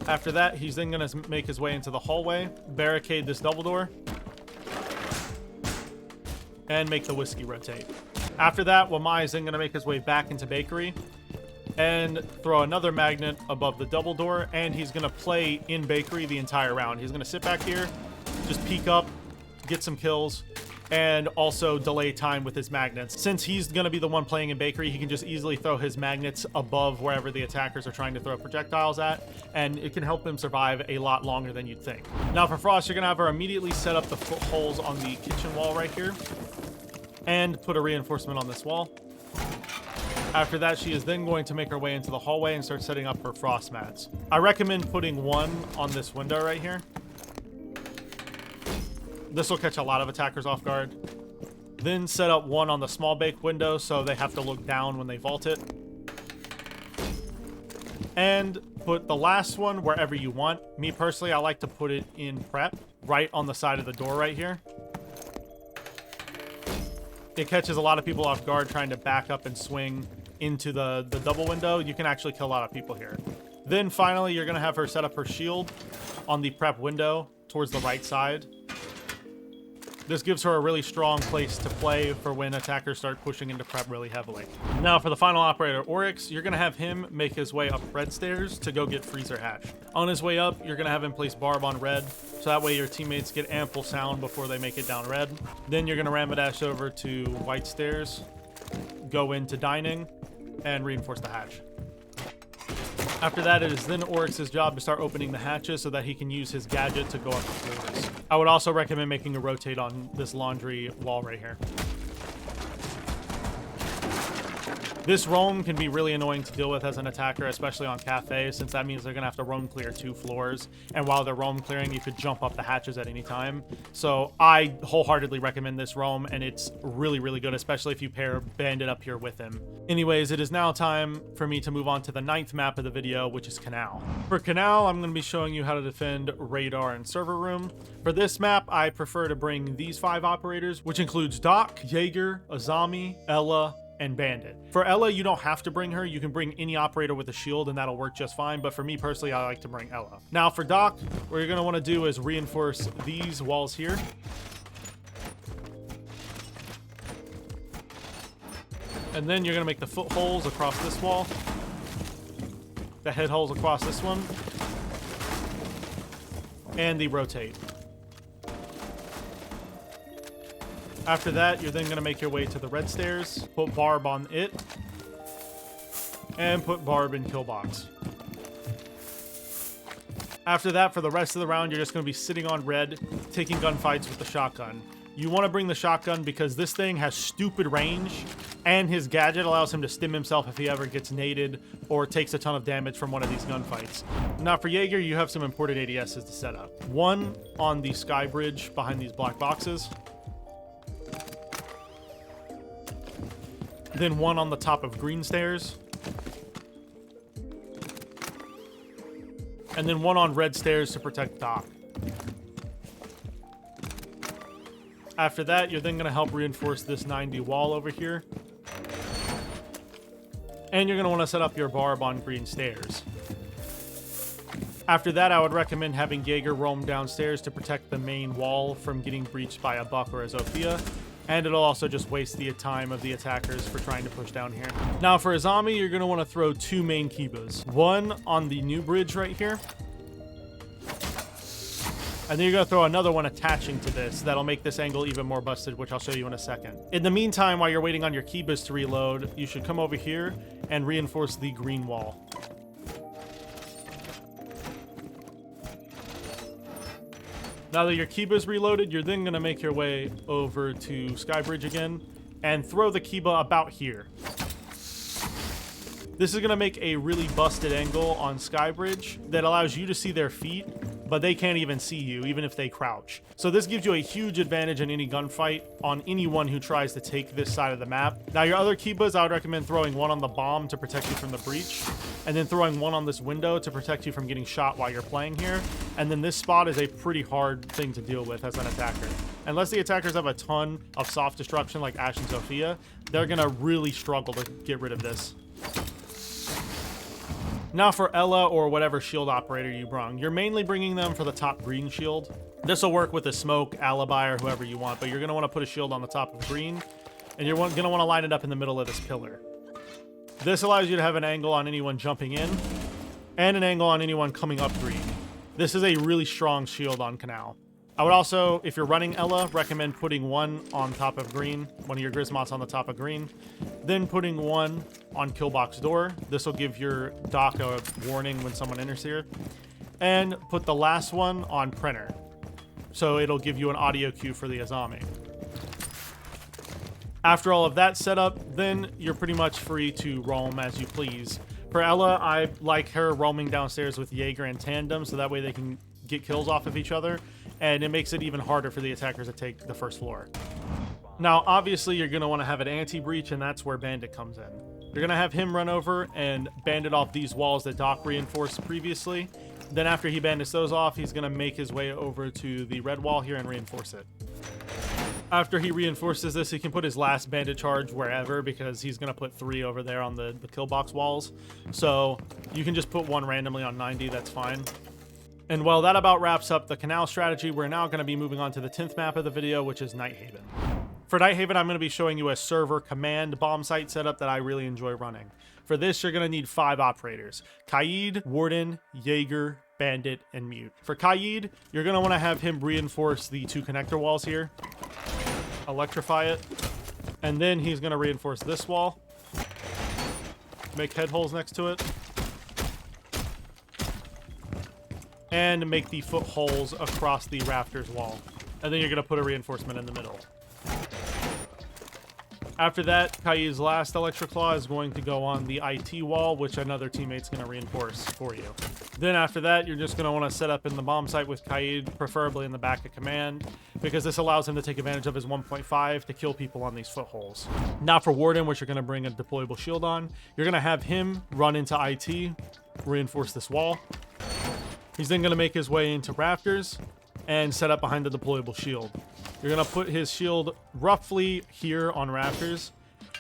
After that, he's then going to make his way into the hallway, barricade this double door, and make the whiskey rotate. After that, Wamai is then going to make his way back into bakery and throw another magnet above the double door, and he's going to play in bakery the entire round. He's going to sit back here, just peek up, get some kills, and also delay time with his magnets. Since he's going to be the one playing in bakery, he can just easily throw his magnets above wherever the attackers are trying to throw projectiles at, and it can help him survive a lot longer than you'd think. Now for Frost, you're going to have her immediately set up the holes on the kitchen wall right here and put a reinforcement on this wall. After that, she is then going to make her way into the hallway and start setting up her frost mats. I recommend putting one on this window right here. This will catch a lot of attackers off guard. Then set up one on the small bake window so they have to look down when they vault it. And put the last one wherever you want. Me personally, I like to put it in prep, right on the side of the door right here. It catches a lot of people off guard trying to back up and swing into the double window. You can actually kill a lot of people here. Then finally, you're going to have her set up her shield on the prep window towards the right side. This gives her a really strong place to play for when attackers start pushing into prep really heavily. Now for the final operator, Oryx, you're going to have him make his way up red stairs to go get Freezer Hatch. On his way up, you're going to have him place Barb on red, so that way your teammates get ample sound before they make it down red. Then you're going to Ramadash over to white stairs, go into dining, and reinforce the hatch. After that, it is then Oryx's job to start opening the hatches so that he can use his gadget to go up the floors. I would also recommend making a rotate on this laundry wall right here. This roam can be really annoying to deal with as an attacker, especially on Kafe, since that means they're going to have to roam clear 2 floors. And while they're roam clearing, you could jump up the hatches at any time. So I wholeheartedly recommend this roam, and it's really, really good, especially if you pair Bandit up here with him. Anyways, it is now time for me to move on to the 9th map of the video, which is Kanal. For Kanal, I'm going to be showing you how to defend radar and server room. For this map, I prefer to bring these 5 operators, which includes Doc, Jaeger, Azami, Ella, and Bandit. For Ella, you don't have to bring her. You can bring any operator with a shield and that'll work just fine. But for me personally, I like to bring Ella. Now for Doc, what you're gonna wanna do is reinforce these walls here. And then you're gonna make the foot holes across this wall. The head holes across this one. And the rotate. After that, you're then going to make your way to the red stairs, put Barb on it, and put Barb in kill box. After that, for the rest of the round, you're just going to be sitting on red, taking gunfights with the shotgun. You want to bring the shotgun because this thing has stupid range, and his gadget allows him to stim himself if he ever gets naded or takes a ton of damage from one of these gunfights. Now for Jaeger, you have some important ADSs to set up. One on the sky bridge behind these black boxes. Then one on the top of green stairs. And then one on red stairs to protect Doc. After that, you're then going to help reinforce this 90 wall over here. And you're going to want to set up your Barb on green stairs. After that, I would recommend having Jaeger roam downstairs to protect the main wall from getting breached by a Buck or a Zofia. And it'll also just waste the time of the attackers for trying to push down here. Now for Azami, you're going to want to throw 2 main Kibas. One on the new bridge right here. And then you're going to throw another one attaching to this. That'll make this angle even more busted, which I'll show you in a second. In the meantime, while you're waiting on your Kibas to reload, you should come over here and reinforce the green wall. Now that your Kiba's reloaded, you're then going to make your way over to Skybridge again and throw the Kiba about here. This is going to make a really busted angle on Skybridge that allows you to see their feet, but they can't even see you, even if they crouch. So this gives you a huge advantage in any gunfight on anyone who tries to take this side of the map. Now your other Kibas, I would recommend throwing one on the bomb to protect you from the breach, and then throwing one on this window to protect you from getting shot while you're playing here. And then this spot is a pretty hard thing to deal with as an attacker. Unless the attackers have a ton of soft destruction like Ashe and Zofia, they're gonna really struggle to get rid of this. Now for Ella or whatever shield operator you brung, you're mainly bringing them for the top green shield. This will work with a smoke, alibi, or whoever you want, but you're going to want to put a shield on the top of green, and you're going to want to line it up in the middle of this pillar. This allows you to have an angle on anyone jumping in, and an angle on anyone coming up green. This is a really strong shield on Kanal. I would also, if you're running Ella, recommend putting one on top of green, one of your Grismots on the top of green, then putting one on Killbox door. This will give your Doc a warning when someone enters here. And put the last one on Printer. So it'll give you an audio cue for the Azami. After all of that set up, then you're pretty much free to roam as you please. For Ella, I like her roaming downstairs with Jaeger in tandem, so that way they can get kills off of each other, and it makes it even harder for the attackers to take the first floor. Now, obviously, you're going to want to have an anti-breach, and that's where Bandit comes in. You're going to have him run over and bandit off these walls that Doc reinforced previously. Then after he bandits those off, he's going to make his way over to the red wall here and reinforce it. After he reinforces this, he can put his last bandit charge wherever, because he's going to put 3 over there on the kill box walls. So you can just put one randomly on 90, that's fine. And well, that about wraps up the Kanal strategy. We're now going to be moving on to the 10th map of the video, which is Nighthaven. For Nighthaven, I'm going to be showing you a server command bomb site setup that I really enjoy running. For this, you're going to need 5 operators: Kaid, Warden, Jaeger, Bandit, and Mute. For Kaid, you're going to want to have him reinforce the 2 connector walls here, electrify it, and then he's going to reinforce this wall, make head holes next to it, and make the footholes across the rafters wall. And then you're going to put a reinforcement in the middle. After that, Kaid's last electric claw is going to go on the IT wall, which another teammate's going to reinforce for you. Then after that, you're just going to want to set up in the bomb site with Kaid, preferably in the back of command, because this allows him to take advantage of his 1.5 to kill people on these footholes. Now for Warden, which you're going to bring a deployable shield on, you're going to have him run into IT, reinforce this wall. He's then going to make his way into rafters and set up behind the deployable shield. You're going to put his shield roughly here on rafters,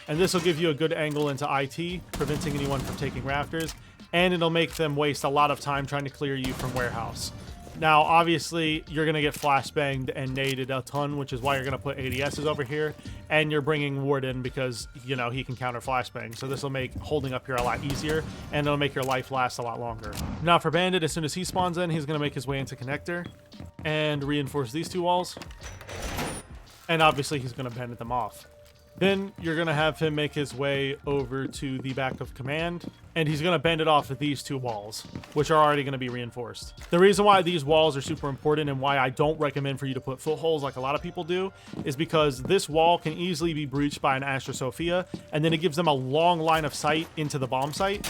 and this will give you a good angle into IT, preventing anyone from taking rafters, and it'll make them waste a lot of time trying to clear you from warehouse. Now, obviously, you're going to get flashbanged and naded a ton, which is why you're going to put ADSs over here, and you're bringing Warden because, you know, he can counter flashbang. So this will make holding up here a lot easier, and it'll make your life last a lot longer. Now for Bandit, as soon as he spawns in, he's going to make his way into connector and reinforce these 2 walls. And obviously, he's going to bandit them off. Then you're going to have him make his way over to the back of command, and he's going to bend it off of these 2 walls, which are already going to be reinforced. The reason why these walls are super important and why I don't recommend for you to put footholes like a lot of people do is because this wall can easily be breached by an Astra Sophia, and then it gives them a long line of sight into the bomb site,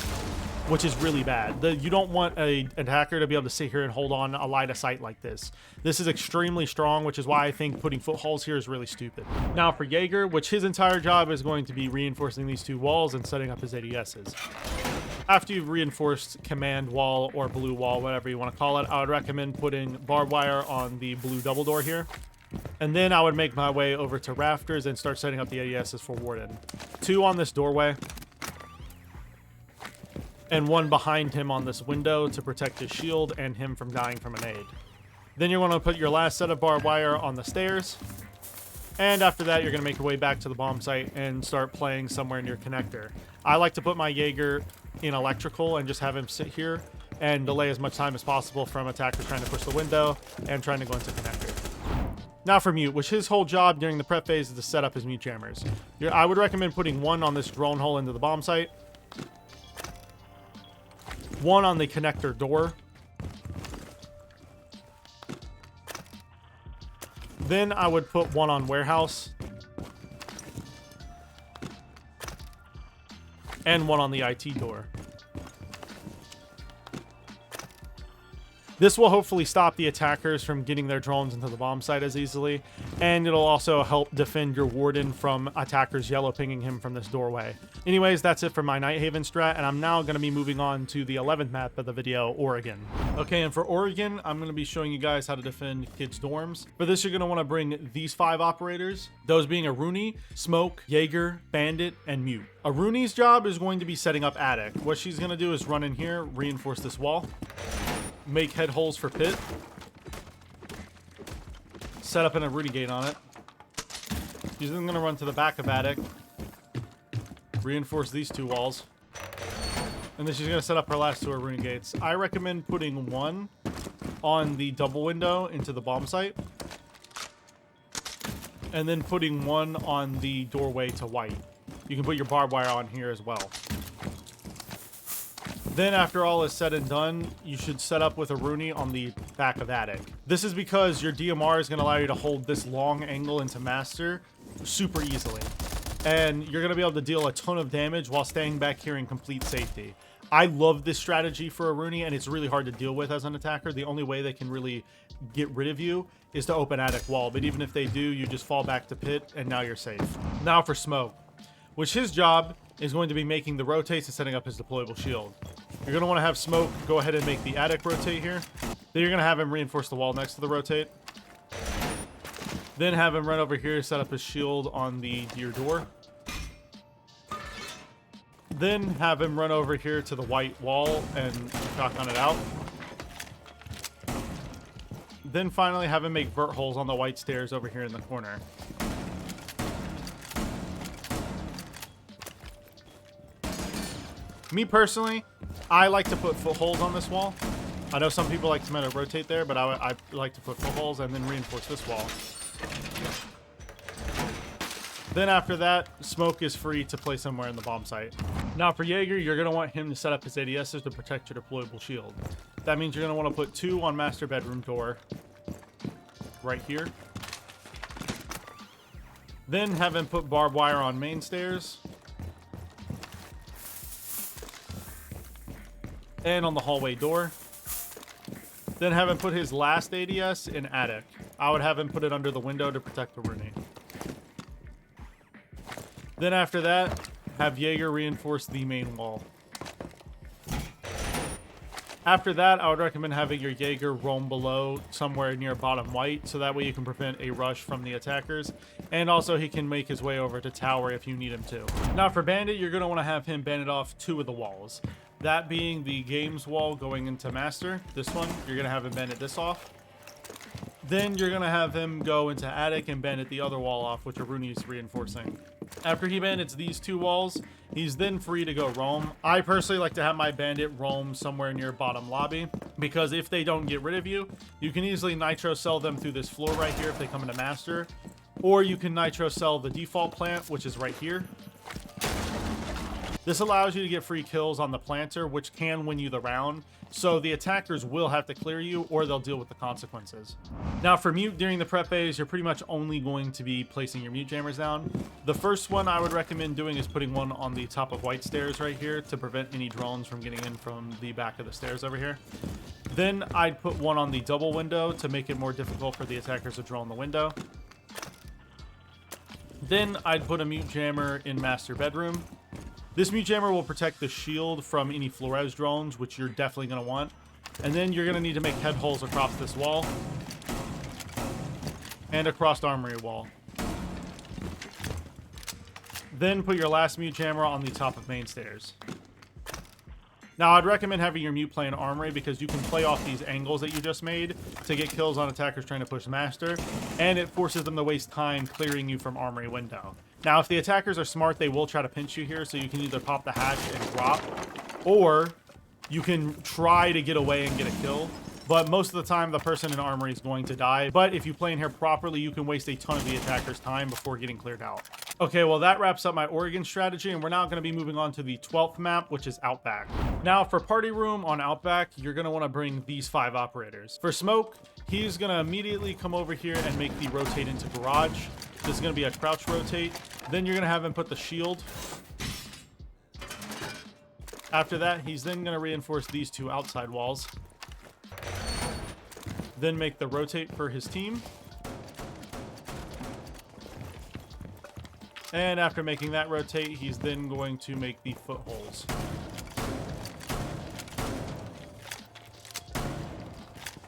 which is really bad. You don't want an attacker to be able to sit here and hold on a line of sight like this. This is extremely strong, which is why I think putting footholes here is really stupid. Now for Jaeger, which his entire job is going to be reinforcing these 2 walls and setting up his ADSs. After you've reinforced command wall or blue wall, whatever you want to call it, I would recommend putting barbed wire on the blue double door here. And then I would make my way over to rafters and start setting up the ADSs for Warden. 2 on this doorway, and 1 behind him on this window to protect his shield and him from dying from a nade. Then you're going to put your last set of barbed wire on the stairs, and after that you're going to make your way back to the bomb site and start playing somewhere near connector. I like to put my Jaeger in electrical and just have him sit here and delay as much time as possible from attackers trying to push the window and trying to go into connector. Now for Mute, which his whole job during the prep phase is to set up his mute jammers. I would recommend putting 1 on this drone hole into the bomb site, 1 on the connector door. Then I would put 1 on warehouse. And 1 on the IT door. This will hopefully stop the attackers from getting their drones into the bomb site as easily, and it'll also help defend your Warden from attackers yellow pinging him from this doorway. Anyways, that's it for my Nighthaven strat, and I'm now going to be moving on to the 11th map of the video, Oregon. Okay, and for Oregon, I'm going to be showing you guys how to defend kids' dorms. For this, you're going to want to bring these 5 operators, those being a Rooney, Smoke, Jaeger, Bandit, and Mute. A Rooney's job is going to be setting up attic. What she's going to do is run in here, reinforce this wall, make head holes for pit, set up a Rooney gate on it. She's then going to run to the back of attic, reinforce these 2 walls, and then she's going to set up her last 2 Rooney gates. I recommend putting 1 on the double window into the bomb site, and then putting 1 on the doorway to white. You can put your barbed wire on here as well. Then after all is said and done, you should set up with a Rooney on the back of attic. This is because your DMR is going to allow you to hold this long angle into master super easily. And you're going to be able to deal a ton of damage while staying back here in complete safety. I love this strategy for a Rooney, and it's really hard to deal with as an attacker. The only way they can really get rid of you is to open attic wall. But even if they do, you just fall back to pit, and now you're safe. Now for Smoke, which his job is going to be making the rotates and setting up his deployable shield. You're going to want to have Smoke go ahead and make the attic rotate here. Then you're going to have him reinforce the wall next to the rotate. Then have him run over here, set up his shield on the gear door. Then have him run over here to the white wall and shotgun it out. Then finally have him make vert holes on the white stairs over here in the corner. Me personally, I like to put footholes on this wall. I know some people like to rotate there, but I like to put footholes and then reinforce this wall. Then after that, Smoke is free to play somewhere in the bomb site. Now for Jaeger, you're going to want him to set up his ADSs to protect your deployable shield. That means you're going to want to put 2 on master bedroom door right here. Then have him put barbed wire on main stairs. And on the hallway door. Then have him put his last ADS in attic. I would have him put it under the window to protect the Rooney. Then after that, have Jaeger reinforce the main wall. After that, I would recommend having your Jaeger roam below somewhere near bottom white, so that way you can prevent a rush from the attackers, and also he can make his way over to tower if you need him to. Now for Bandit, you're going to want to have him bandit off 2 of the walls. That being the games wall going into master, this one, you're going to have him bandit this off. Then you're going to have him go into attic and bandit the other wall off, which Rooney's reinforcing. After he bandits these 2 walls, he's then free to go roam. I personally like to have my bandit roam somewhere near bottom lobby, because if they don't get rid of you, you can easily nitro cell them through this floor right here if they come into master, or you can nitro cell the default plant, which is right here. This allows you to get free kills on the planter, which can win you the round, so the attackers will have to clear you or they'll deal with the consequences. Now for mute during the prep phase, you're pretty much only going to be placing your mute jammers down. The first one I would recommend doing is putting one on the top of white stairs right here to prevent any drones from getting in from the back of the stairs over here. Then I'd put one on the double window to make it more difficult for the attackers to drone the window. Then I'd put a mute jammer in master bedroom. This mute jammer will protect the shield from any Flores drones, which you're definitely going to want. And then you're going to need to make head holes across this wall and across the armory wall. Then put your last mute jammer on the top of main stairs. Now, I'd recommend having your mute play in armory because you can play off these angles that you just made to get kills on attackers trying to push master, and it forces them to waste time clearing you from armory window. Now, if the attackers are smart, they will try to pinch you here, so you can either pop the hatch and drop, or you can try to get away and get a kill. But most of the time, the person in armory is going to die. But if you play in here properly, you can waste a ton of the attacker's time before getting cleared out. Okay, well, that wraps up my Oregon strategy, and we're now going to be moving on to the 12th map, which is Outback. Now, for Party Room on Outback, you're going to want to bring these 5 operators. For Smoke, he's going to immediately come over here and make the rotate into garage. This is going to be a crouch rotate. Then you're going to have him put the shield. After that, he's then going to reinforce these 2 outside walls. Then make the rotate for his team. And after making that rotate, he's then going to make the footholes.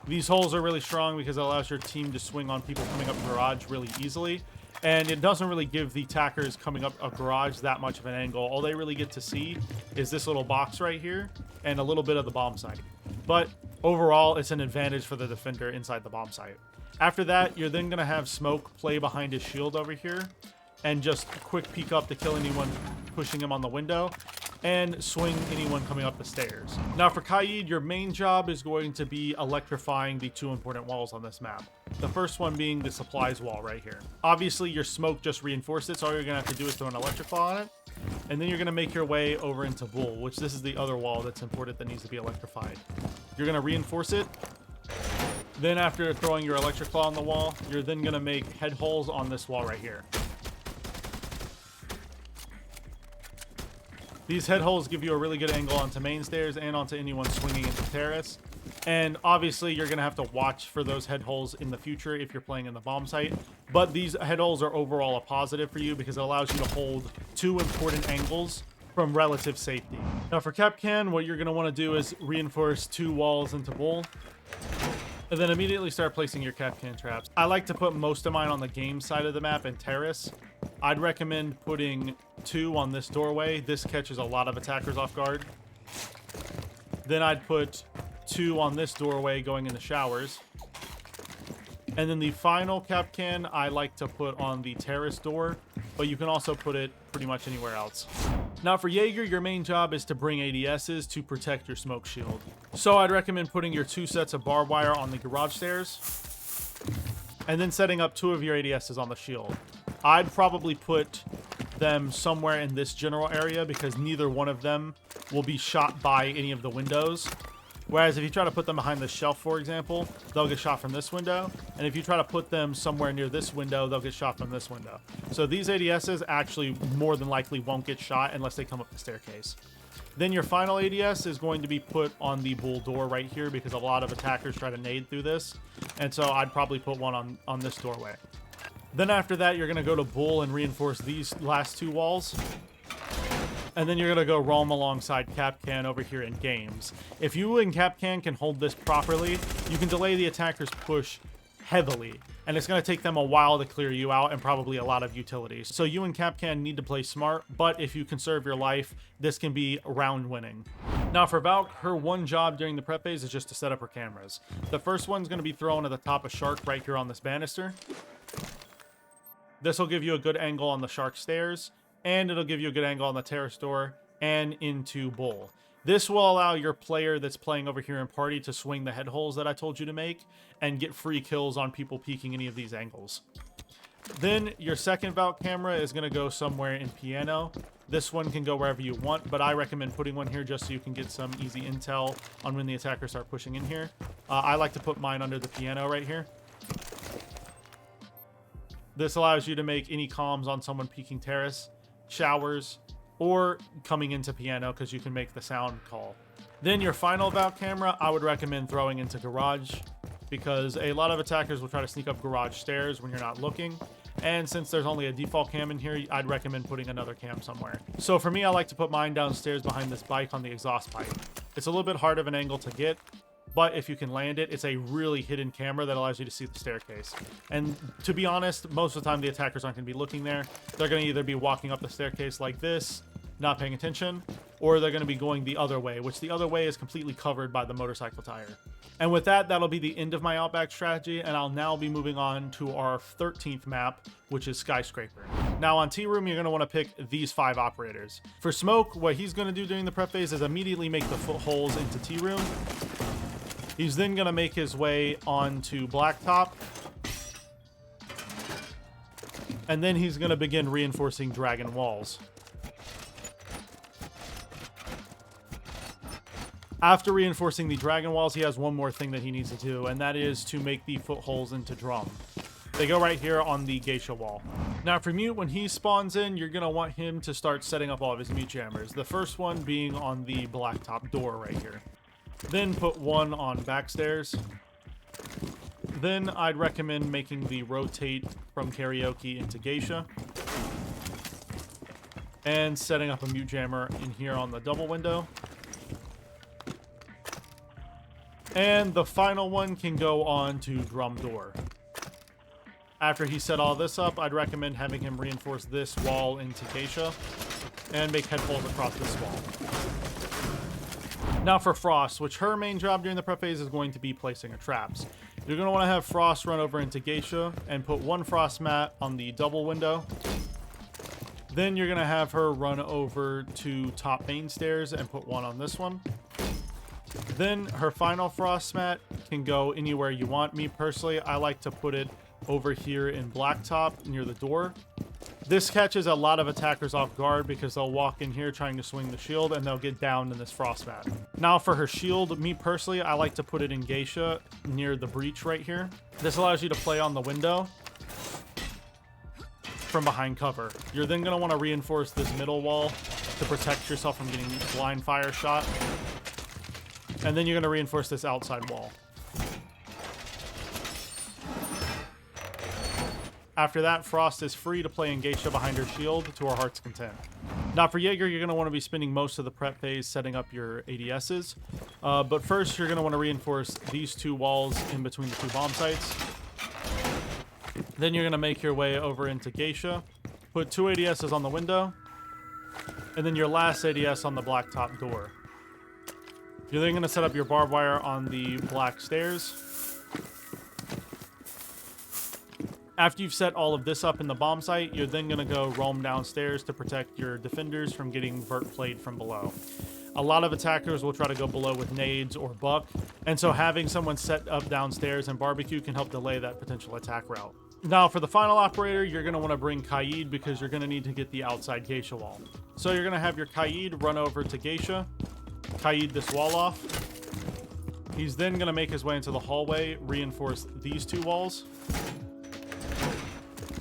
These holes are really strong because it allows your team to swing on people coming up garage really easily. And it doesn't really give the attackers coming up a garage that much of an angle. All they really get to see is this little box right here and a little bit of the bomb site. But overall, it's an advantage for the defender inside the bomb site. After that, you're then going to have Smoke play behind his shield over here and just quick peek up to kill anyone pushing him on the window and swing anyone coming up the stairs. Now for Kaid, your main job is going to be electrifying the 2 important walls on this map. The first one being the supplies wall right here. Obviously, your Smoke just reinforced it, so all you're going to have to do is throw an electric ball on it. And then you're going to make your way over into Bull, which this is the other wall that's important that needs to be electrified. You're going to reinforce it. Then after throwing your electric claw on the wall, you're then going to make head holes on this wall right here. These head holes give you a really good angle onto main stairs and onto anyone swinging into terrace. And obviously, you're going to have to watch for those head holes in the future if you're playing in the bomb site. But these head holes are overall a positive for you because it allows you to hold 2 important angles from relative safety. Now for Capcan, what you're going to want to do is reinforce 2 walls into Bull. And then immediately start placing your Capcan traps. I like to put most of mine on the game side of the map and terrace. I'd recommend putting 2 on this doorway. This catches a lot of attackers off guard. Then I'd put 2 on this doorway going into showers. And then the final cap can I like to put on the terrace door, but you can also put it pretty much anywhere else. Now for Jaeger, your main job is to bring ADSs to protect your smoke shield. So I'd recommend putting your 2 sets of barbed wire on the garage stairs, and then setting up 2 of your ADSs on the shield. I'd probably put them somewhere in this general area because neither one of them will be shot by any of the windows. Whereas if you try to put them behind the shelf, for example, they'll get shot from this window. And if you try to put them somewhere near this window, they'll get shot from this window. So these ADSs actually more than likely won't get shot unless they come up the staircase. Then your final ADS is going to be put on the bull door right here because a lot of attackers try to nade through this. And so I'd probably put one on this doorway. Then after that, you're going to go to bull and reinforce these last 2 walls. And then you're going to go roam alongside Capcan over here in games. If you and Capcan can hold this properly, you can delay the attacker's push heavily. And it's going to take them a while to clear you out and probably a lot of utilities. So you and Capcan need to play smart, but if you conserve your life, this can be round winning. Now for Valk, her one job during the prep phase is just to set up her cameras. The first one's going to be thrown at the top of Shark right here on this banister. This will give you a good angle on the Shark stairs, and it'll give you a good angle on the terrace door and into Bull. This will allow your player that's playing over here in party to swing the head holes that I told you to make and get free kills on people peeking any of these angles. Then your second Valk camera is going to go somewhere in piano. This one can go wherever you want, but I recommend putting one here just so you can get some easy intel on when the attackers start pushing in here. I like to put mine under the piano right here. This allows you to make any comms on someone peeking terrace, showers, or coming into piano because you can make the sound call. Then your final Valk camera, I would recommend throwing into garage because a lot of attackers will try to sneak up garage stairs when you're not looking. And since there's only a default cam in here, I'd recommend putting another cam somewhere. So for me, I like to put mine downstairs behind this bike on the exhaust pipe. It's a little bit hard of an angle to get, but if you can land it, it's a really hidden camera that allows you to see the staircase. And to be honest, most of the time the attackers aren't going to be looking there. They're going to either be walking up the staircase like this, not paying attention, or they're going to be going the other way, which the other way is completely covered by the motorcycle tire. And with that, that'll be the end of my Outback strategy, and I'll now be moving on to our 13th map, which is Skyscraper. Now on T-Room, you're going to want to pick these 5 operators. For Smoke, what he's going to do during the prep phase is immediately make the footholes into T-Room. He's then going to make his way onto Blacktop. And then he's going to begin reinforcing Dragon Walls. After reinforcing the Dragon Walls, he has one more thing that he needs to do, and that is to make the footholes into Drum. They go right here on the Geisha wall. Now for Mute, when he spawns in, you're going to want him to start setting up all of his Mute Jammers. The first one being on the Blacktop door right here. Then put one on backstairs. Then I'd recommend making the rotate from Karaoke into Geisha. And setting up a Mute Jammer in here on the double window. And the final one can go on to Drum Door. After he set all this up, I'd recommend having him reinforce this wall into Geisha and make head holes across this wall. Now for Frost, which her main job during the prep phase is going to be placing her traps. You're going to want to have Frost run over into Geisha and put one Frost mat on the double window. Then you're going to have her run over to top main stairs and put one on this one. Then her final Frost mat can go anywhere you want. Me personally, I like to put it over here in Blacktop near the door. This catches a lot of attackers off guard because they'll walk in here trying to swing the shield and they'll get down in this frost mat. Now for her shield, me personally, I like to put it in Geisha near the breach right here. This allows you to play on the window from behind cover. You're then going to want to reinforce this middle wall to protect yourself from getting blind fire shot. And then you're going to reinforce this outside wall. After that, Frost is free to play in Geisha behind her shield to her heart's content. Now for Jaeger, you're going to want to be spending most of the prep phase setting up your ADSs. But first, you're going to want to reinforce these 2 walls in between the 2 bomb sites. Then you're going to make your way over into Geisha. Put 2 ADSs on the window. And then your last ADS on the Blacktop door. You're then going to set up your barbed wire on the black stairs. After you've set all of this up in the bomb site, you're then going to go roam downstairs to protect your defenders from getting vert played from below. A lot of attackers will try to go below with nades or buck, and so having someone set up downstairs and barbecue can help delay that potential attack route. Now for the final operator, you're going to want to bring Kaid because you're going to need to get the outside geisha wall. So you're going to have your Kaid run over to geisha, Kaid this wall off. He's then going to make his way into the hallway, reinforce these two walls.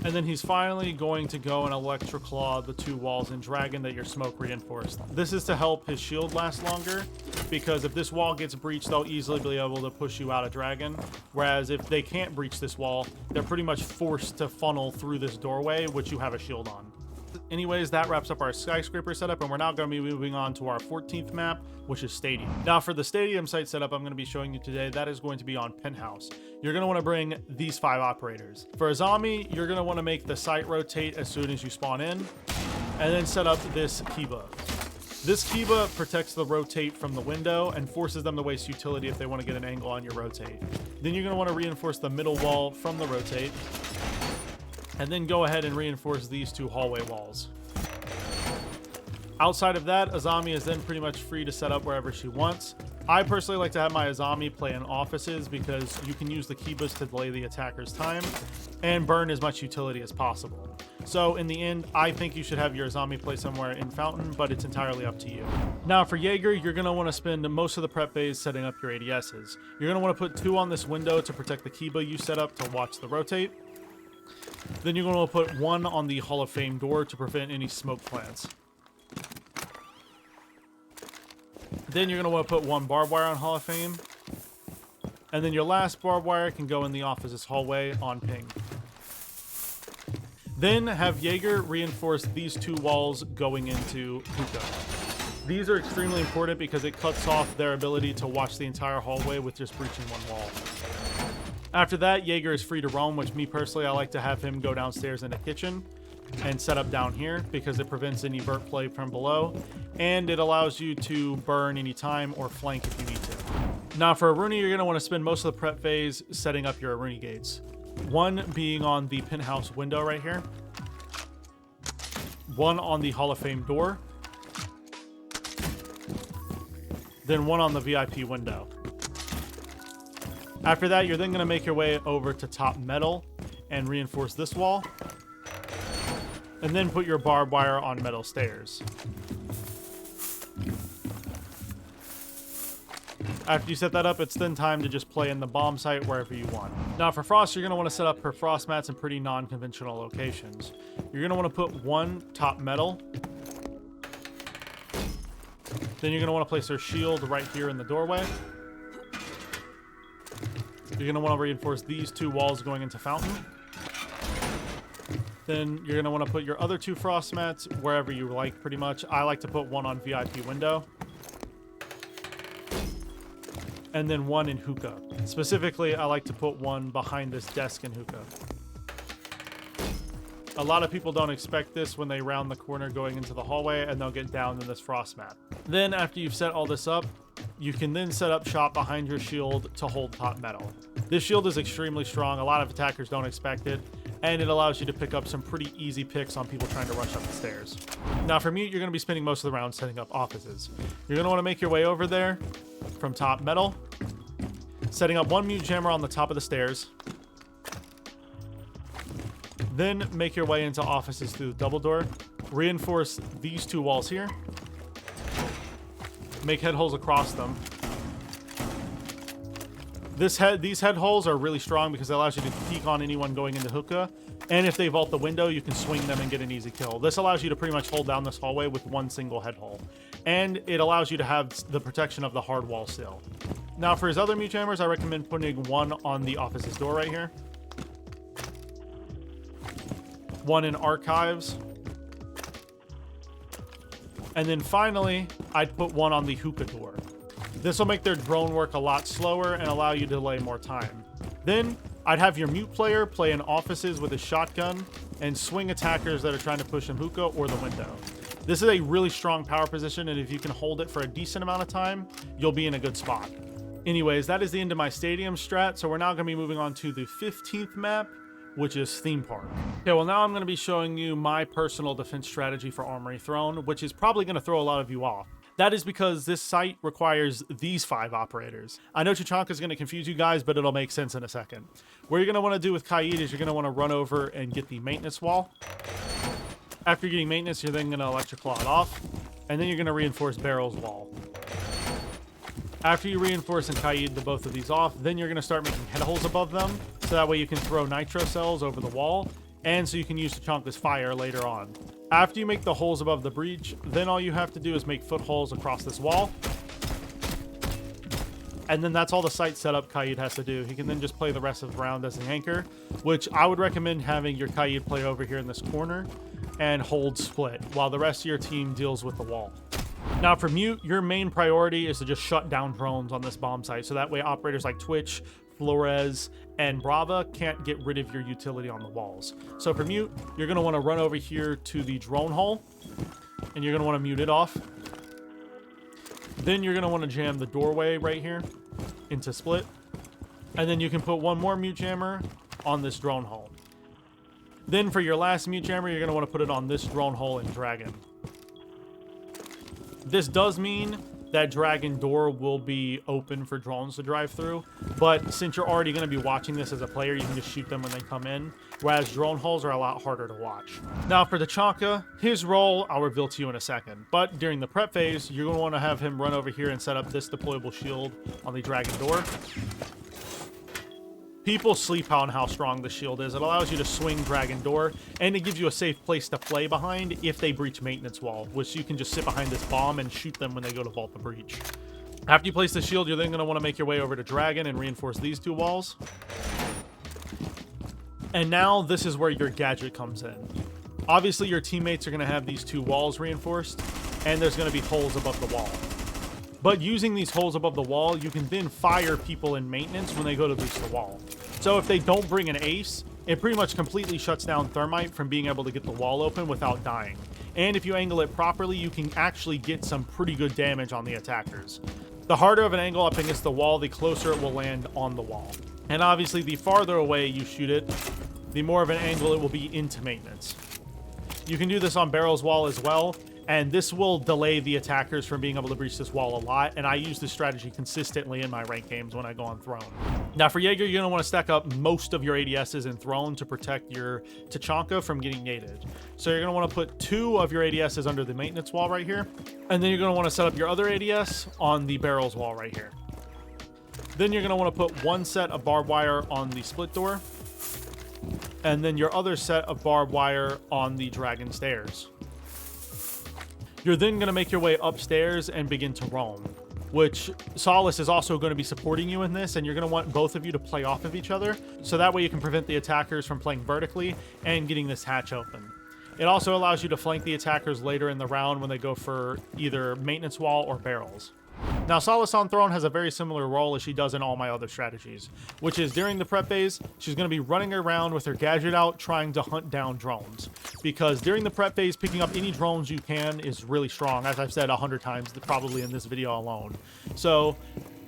And then he's finally going to go and electroclaw the two walls in dragon that your smoke reinforced. This is to help his shield last longer, because if this wall gets breached, they'll easily be able to push you out of dragon. Whereas if they can't breach this wall, they're pretty much forced to funnel through this doorway, which you have a shield on. Anyways, that wraps up our skyscraper setup, and we're now going to be moving on to our 14th map, which is Stadium. Now for the Stadium site setup I'm going to be showing you today, that is going to be on Penthouse. You're going to want to bring these 5 operators. For a zombie, you're going to want to make the site rotate as soon as you spawn in, and then set up this Kiba. This Kiba protects the rotate from the window and forces them to waste utility if they want to get an angle on your rotate. Then you're going to want to reinforce the middle wall from the rotate, and then go ahead and reinforce these 2 hallway walls. Outside of that, Azami is then pretty much free to set up wherever she wants. I personally like to have my Azami play in offices because you can use the Kibas to delay the attacker's time and burn as much utility as possible. So in the end, I think you should have your Azami play somewhere in Fountain, but it's entirely up to you. Now for Jaeger, you're going to want to spend most of the prep phase setting up your ADSs. You're going to want to put 2 on this window to protect the Kiba you set up to watch the rotate. Then you're going to put 1 on the Hall of Fame door to prevent any smoke plants. Then you're going to want to put 1 barbed wire on Hall of Fame. And then your last barbed wire can go in the office's hallway on ping. Then have Jaeger reinforce these 2 walls going into Hookah. These are extremely important because it cuts off their ability to watch the entire hallway with just breaching 1 wall. After that, Jaeger is free to roam, which me personally, I like to have him go downstairs in the kitchen and set up down here because it prevents any vert play from below, and it allows you to burn any time or flank if you need to. Now for Aruni, you're going to want to spend most of the prep phase setting up your Aruni gates. 1 being on the penthouse window right here, 1 on the Hall of Fame door, then 1 on the VIP window. After that, you're then going to make your way over to top metal and reinforce this wall. And then put your barbed wire on metal stairs. After you set that up, it's then time to just play in the bomb site wherever you want. Now for Frost, you're going to want to set up her frost mats in pretty non-conventional locations. You're going to want to put 1 top metal. Then you're going to want to place her shield right here in the doorway. You're going to want to reinforce these 2 walls going into Fountain. Then you're going to want to put your other 2 frost mats wherever you like, pretty much. I like to put 1 on VIP window. And then 1 in Hookah. Specifically, I like to put 1 behind this desk in Hookah. A lot of people don't expect this when they round the corner going into the hallway, and they'll get down in this frost mat. Then after you've set all this up, you can then set up shop behind your shield to hold top metal. This shield is extremely strong. A lot of attackers don't expect it, and it allows you to pick up some pretty easy picks on people trying to rush up the stairs. Now for mute, you're going to be spending most of the round setting up offices. You're going to want to make your way over there from top metal, setting up 1 mute jammer on the top of the stairs. Then make your way into offices through the double door. Reinforce these 2 walls here. Make head holes across them. These head holes are really strong because it allows you to peek on anyone going into Hookah. And if they vault the window, you can swing them and get an easy kill. This allows you to pretty much hold down this hallway with 1 single head hole. And it allows you to have the protection of the hard wall still. Now for his other mute jammers, I recommend putting 1 on the office's door right here. 1 in archives. And then finally, I'd put 1 on the Hookah door. This will make their drone work a lot slower and allow you to delay more time. Then I'd have your mute player play in offices with a shotgun and swing attackers that are trying to push in Hookah or the window. This is a really strong power position, and if you can hold it for a decent amount of time, you'll be in a good spot. Anyways, that is the end of my stadium strat, so we're now going to be moving on to the 15th map, which is theme park. Okay, well now I'm going to be showing you my personal defense strategy for Armory Throne, which is probably going to throw a lot of you off. That is because this site requires these 5 operators. I know Tachanka is going to confuse you guys, but it'll make sense in a second. What you're going to want to do with Kaid is you're going to want to run over and get the maintenance wall. After getting maintenance, you're then going to electric claw it off, and then you're going to reinforce barrels wall. After you reinforce and Kaid the both of these off, then you're going to start making head holes above them, so that way you can throw nitro cells over the wall, and so you can use Tachanka's fire later on. After you make the holes above the breach, then all you have to do is make footholes across this wall. And then that's all the site setup Kaid has to do. He can then just play the rest of the round as an anchor, which I would recommend having your Kaid play over here in this corner and hold split, while the rest of your team deals with the wall. Now for mute, your main priority is to just shut down drones on this bomb site, so that way operators like Twitch, Flores, and Brava can't get rid of your utility on the walls. So for mute, you're going to want to run over here to the drone hole, and you're going to want to mute it off. Then you're going to want to jam the doorway right here into split, and then you can put one more mute jammer on this drone hole. Then for your last mute jammer, you're going to want to put it on this drone hole in Dragon. This does mean that Dragon door will be open for drones to drive through, but since you're already going to be watching this as a player, you can just shoot them when they come in, whereas drone holes are a lot harder to watch. Now for Tachanka, his role I'll reveal to you in a second, but during the prep phase, you're going to want to have him run over here and set up this deployable shield on the Dragon door. People sleep on how strong the shield is. It allows you to swing Dragon door, and it gives you a safe place to play behind if they breach maintenance wall, which you can just sit behind this bomb and shoot them when they go to vault the breach. After you place the shield, you're then going to want to make your way over to Dragon and reinforce these 2 walls. And now this is where your gadget comes in. Obviously, your teammates are going to have these 2 walls reinforced, and there's going to be holes above the wall. But using these holes above the wall, you can then fire people in maintenance when they go to breach the wall. So if they don't bring an ace, it pretty much completely shuts down Thermite from being able to get the wall open without dying. And if you angle it properly, you can actually get some pretty good damage on the attackers. The harder of an angle up against the wall, the closer it will land on the wall. And obviously, the farther away you shoot it, the more of an angle it will be into maintenance. You can do this on Barrel's wall as well, and this will delay the attackers from being able to breach this wall a lot, and I use this strategy consistently in my ranked games when I go on Throne. Now for Jaeger, you're going to want to stack up most of your ADSs in Throne to protect your Tachanka from getting naded. So you're going to want to put 2 of your ADSs under the maintenance wall right here, and then you're going to want to set up your other ADS on the Barrels wall right here. Then you're going to want to put 1 set of barbed wire on the split door, and then your other set of barbed wire on the Dragon stairs. You're then going to make your way upstairs and begin to roam, which Solace is also going to be supporting you in this, and you're going to want both of you to play off of each other, so that way you can prevent the attackers from playing vertically and getting this hatch open. It also allows you to flank the attackers later in the round when they go for either maintenance wall or barrels. Now, Solace on Throne has a very similar role as she does in all my other strategies, which is during the prep phase, she's going to be running around with her gadget out trying to hunt down drones. Because during the prep phase, picking up any drones you can is really strong, as I've said 100 times, probably in this video alone. So,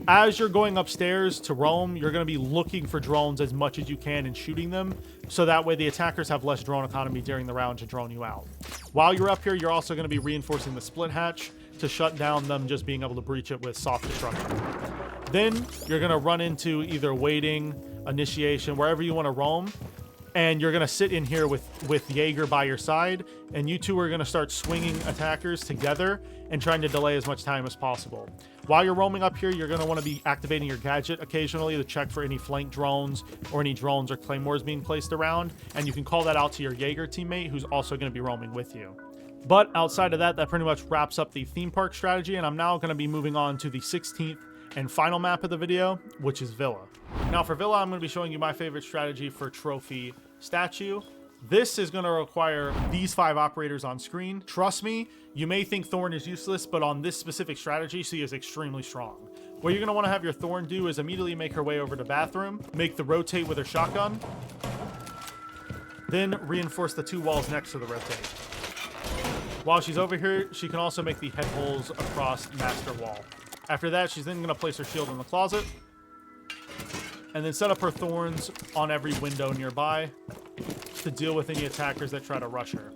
as you're going upstairs to roam, you're going to be looking for drones as much as you can and shooting them, so that way the attackers have less drone economy during the round to drone you out. While you're up here, you're also going to be reinforcing the split hatch to shut down them just being able to breach it with soft destruction. Then you're going to run into either waiting, initiation, wherever you want to roam, and you're going to sit in here with Jaeger by your side, and you 2 are going to start swinging attackers together and trying to delay as much time as possible. While you're roaming up here, you're going to want to be activating your gadget occasionally to check for any flank drones or any drones or claymores being placed around, and you can call that out to your Jaeger teammate who's also going to be roaming with you. But outside of that, that pretty much wraps up the theme park strategy, and I'm now going to be moving on to the 16th and final map of the video, which is Villa. Now for Villa, I'm going to be showing you my favorite strategy for trophy statue. This is going to require these 5 operators on screen. Trust me, you may think Thorn is useless, but on this specific strategy, she is extremely strong. What you're going to want to have your Thorn do is immediately make her way over to bathroom, make the rotate with her shotgun, then reinforce the 2 walls next to the rotate. While she's over here, she can also make the head holes across master wall. After that, she's then going to place her shield in the closet. and then set up her thorns on every window nearby to deal with any attackers that try to rush her.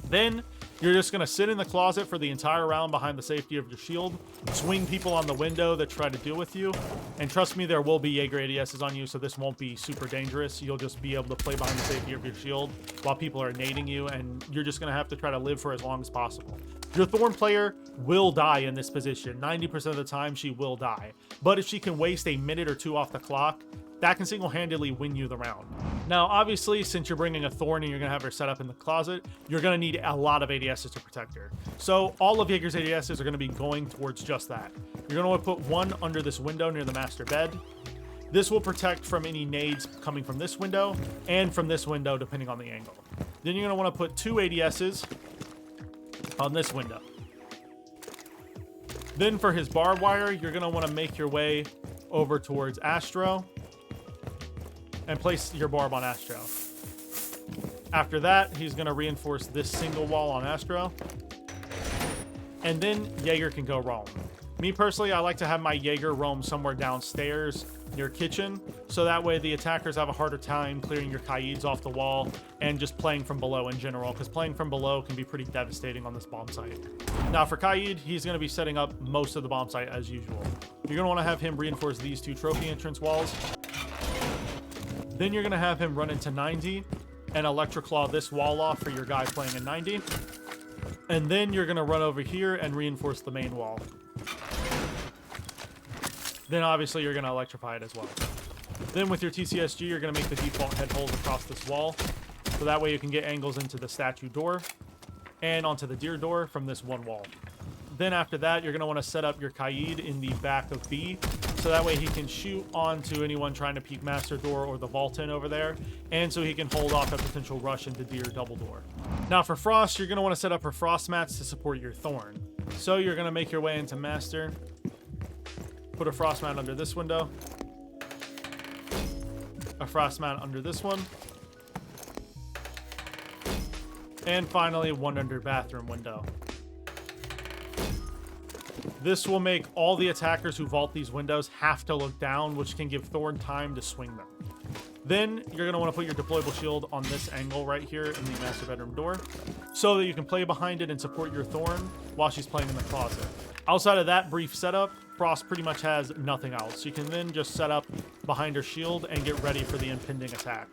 Then you're just going to sit in the closet for the entire round behind the safety of your shield, swing people on the window that try to deal with you, and trust me, there will be Jaeger ADSs on you, so this won't be super dangerous. You'll just be able to play behind the safety of your shield while people are nading you, and you're just going to have to try to live for as long as possible. Your Thorn player will die in this position. 90% of the time, she will die. But if she can waste a minute or two off the clock, that can single-handedly win you the round. Now, obviously, since you're bringing a Thorn and you're going to have her set up in the closet, you're going to need a lot of ADSs to protect her. So all of Jaeger's ADSs are going to be going towards just that. You're going to want to put one under this window near the master bed. This will protect from any nades coming from this window and from this window, depending on the angle. Then you're going to want to put 2 ADSs on this window. Then for his barbed wire, you're going to want to make your way over towards Astro and place your barb on Astro. After that, he's going to reinforce this single wall on Astro. And then Jaeger can go roam. Me personally, I like to have my Jaeger roam somewhere downstairs near kitchen, so that way the attackers have a harder time clearing your Kaids off the wall and just playing from below in general, because playing from below can be pretty devastating on this bomb site. Now for Kaid, he's going to be setting up most of the bomb site as usual. You're going to want to have him reinforce these 2 trophy entrance walls. Then you're going to have him run into 90 and Electroclaw this wall off for your guy playing in 90. And then you're going to run over here and reinforce the main wall. Then obviously you're going to electrify it as well. Then with your TCSG, you're going to make the default head holes across this wall. So that way you can get angles into the statue door and onto the deer door from this one wall. Then after that, you're going to want to set up your Kaid in the back of B, so that way he can shoot onto anyone trying to peek master door or the vault in over there, and so he can hold off a potential rush into deer double door. Now for Frost, you're going to want to set up her Frost mats to support your Thorn. So you're going to make your way into master, put a Frost mat under this window, a Frost mat under this one, and finally one under bathroom window. This will make all the attackers who vault these windows have to look down, which can give Thorn time to swing them. Then you're going to want to put your deployable shield on this angle right here in the master bedroom door, so that you can play behind it and support your Thorn while she's playing in the closet. Outside of that brief setup, Frost pretty much has nothing else. You can then just set up behind her shield and get ready for the impending attack.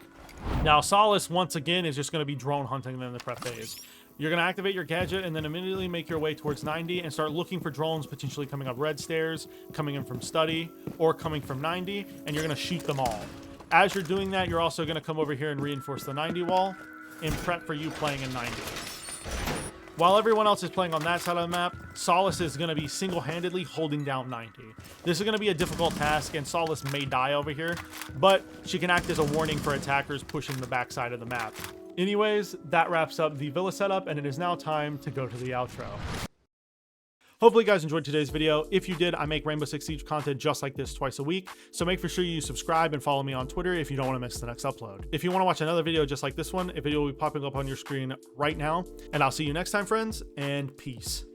Now Solace, once again, is just going to be drone hunting them in the prep phase. You're going to activate your gadget and then immediately make your way towards 90 and start looking for drones potentially coming up red stairs, coming in from study, or coming from 90, and you're going to shoot them all. As you're doing that, you're also going to come over here and reinforce the 90 wall and prep for you playing in 90. While everyone else is playing on that side of the map, Solace is going to be single-handedly holding down 90. This is going to be a difficult task, and Solace may die over here, but she can act as a warning for attackers pushing the backside of the map. Anyways, that wraps up the villa setup, and it is now time to go to the outro. Hopefully you guys enjoyed today's video. If you did, I make Rainbow Six Siege content just like this twice a week, so make sure you subscribe and follow me on Twitter if you don't want to miss the next upload. If you want to watch another video just like this one, a video will be popping up on your screen right now, and I'll see you next time, friends, and peace.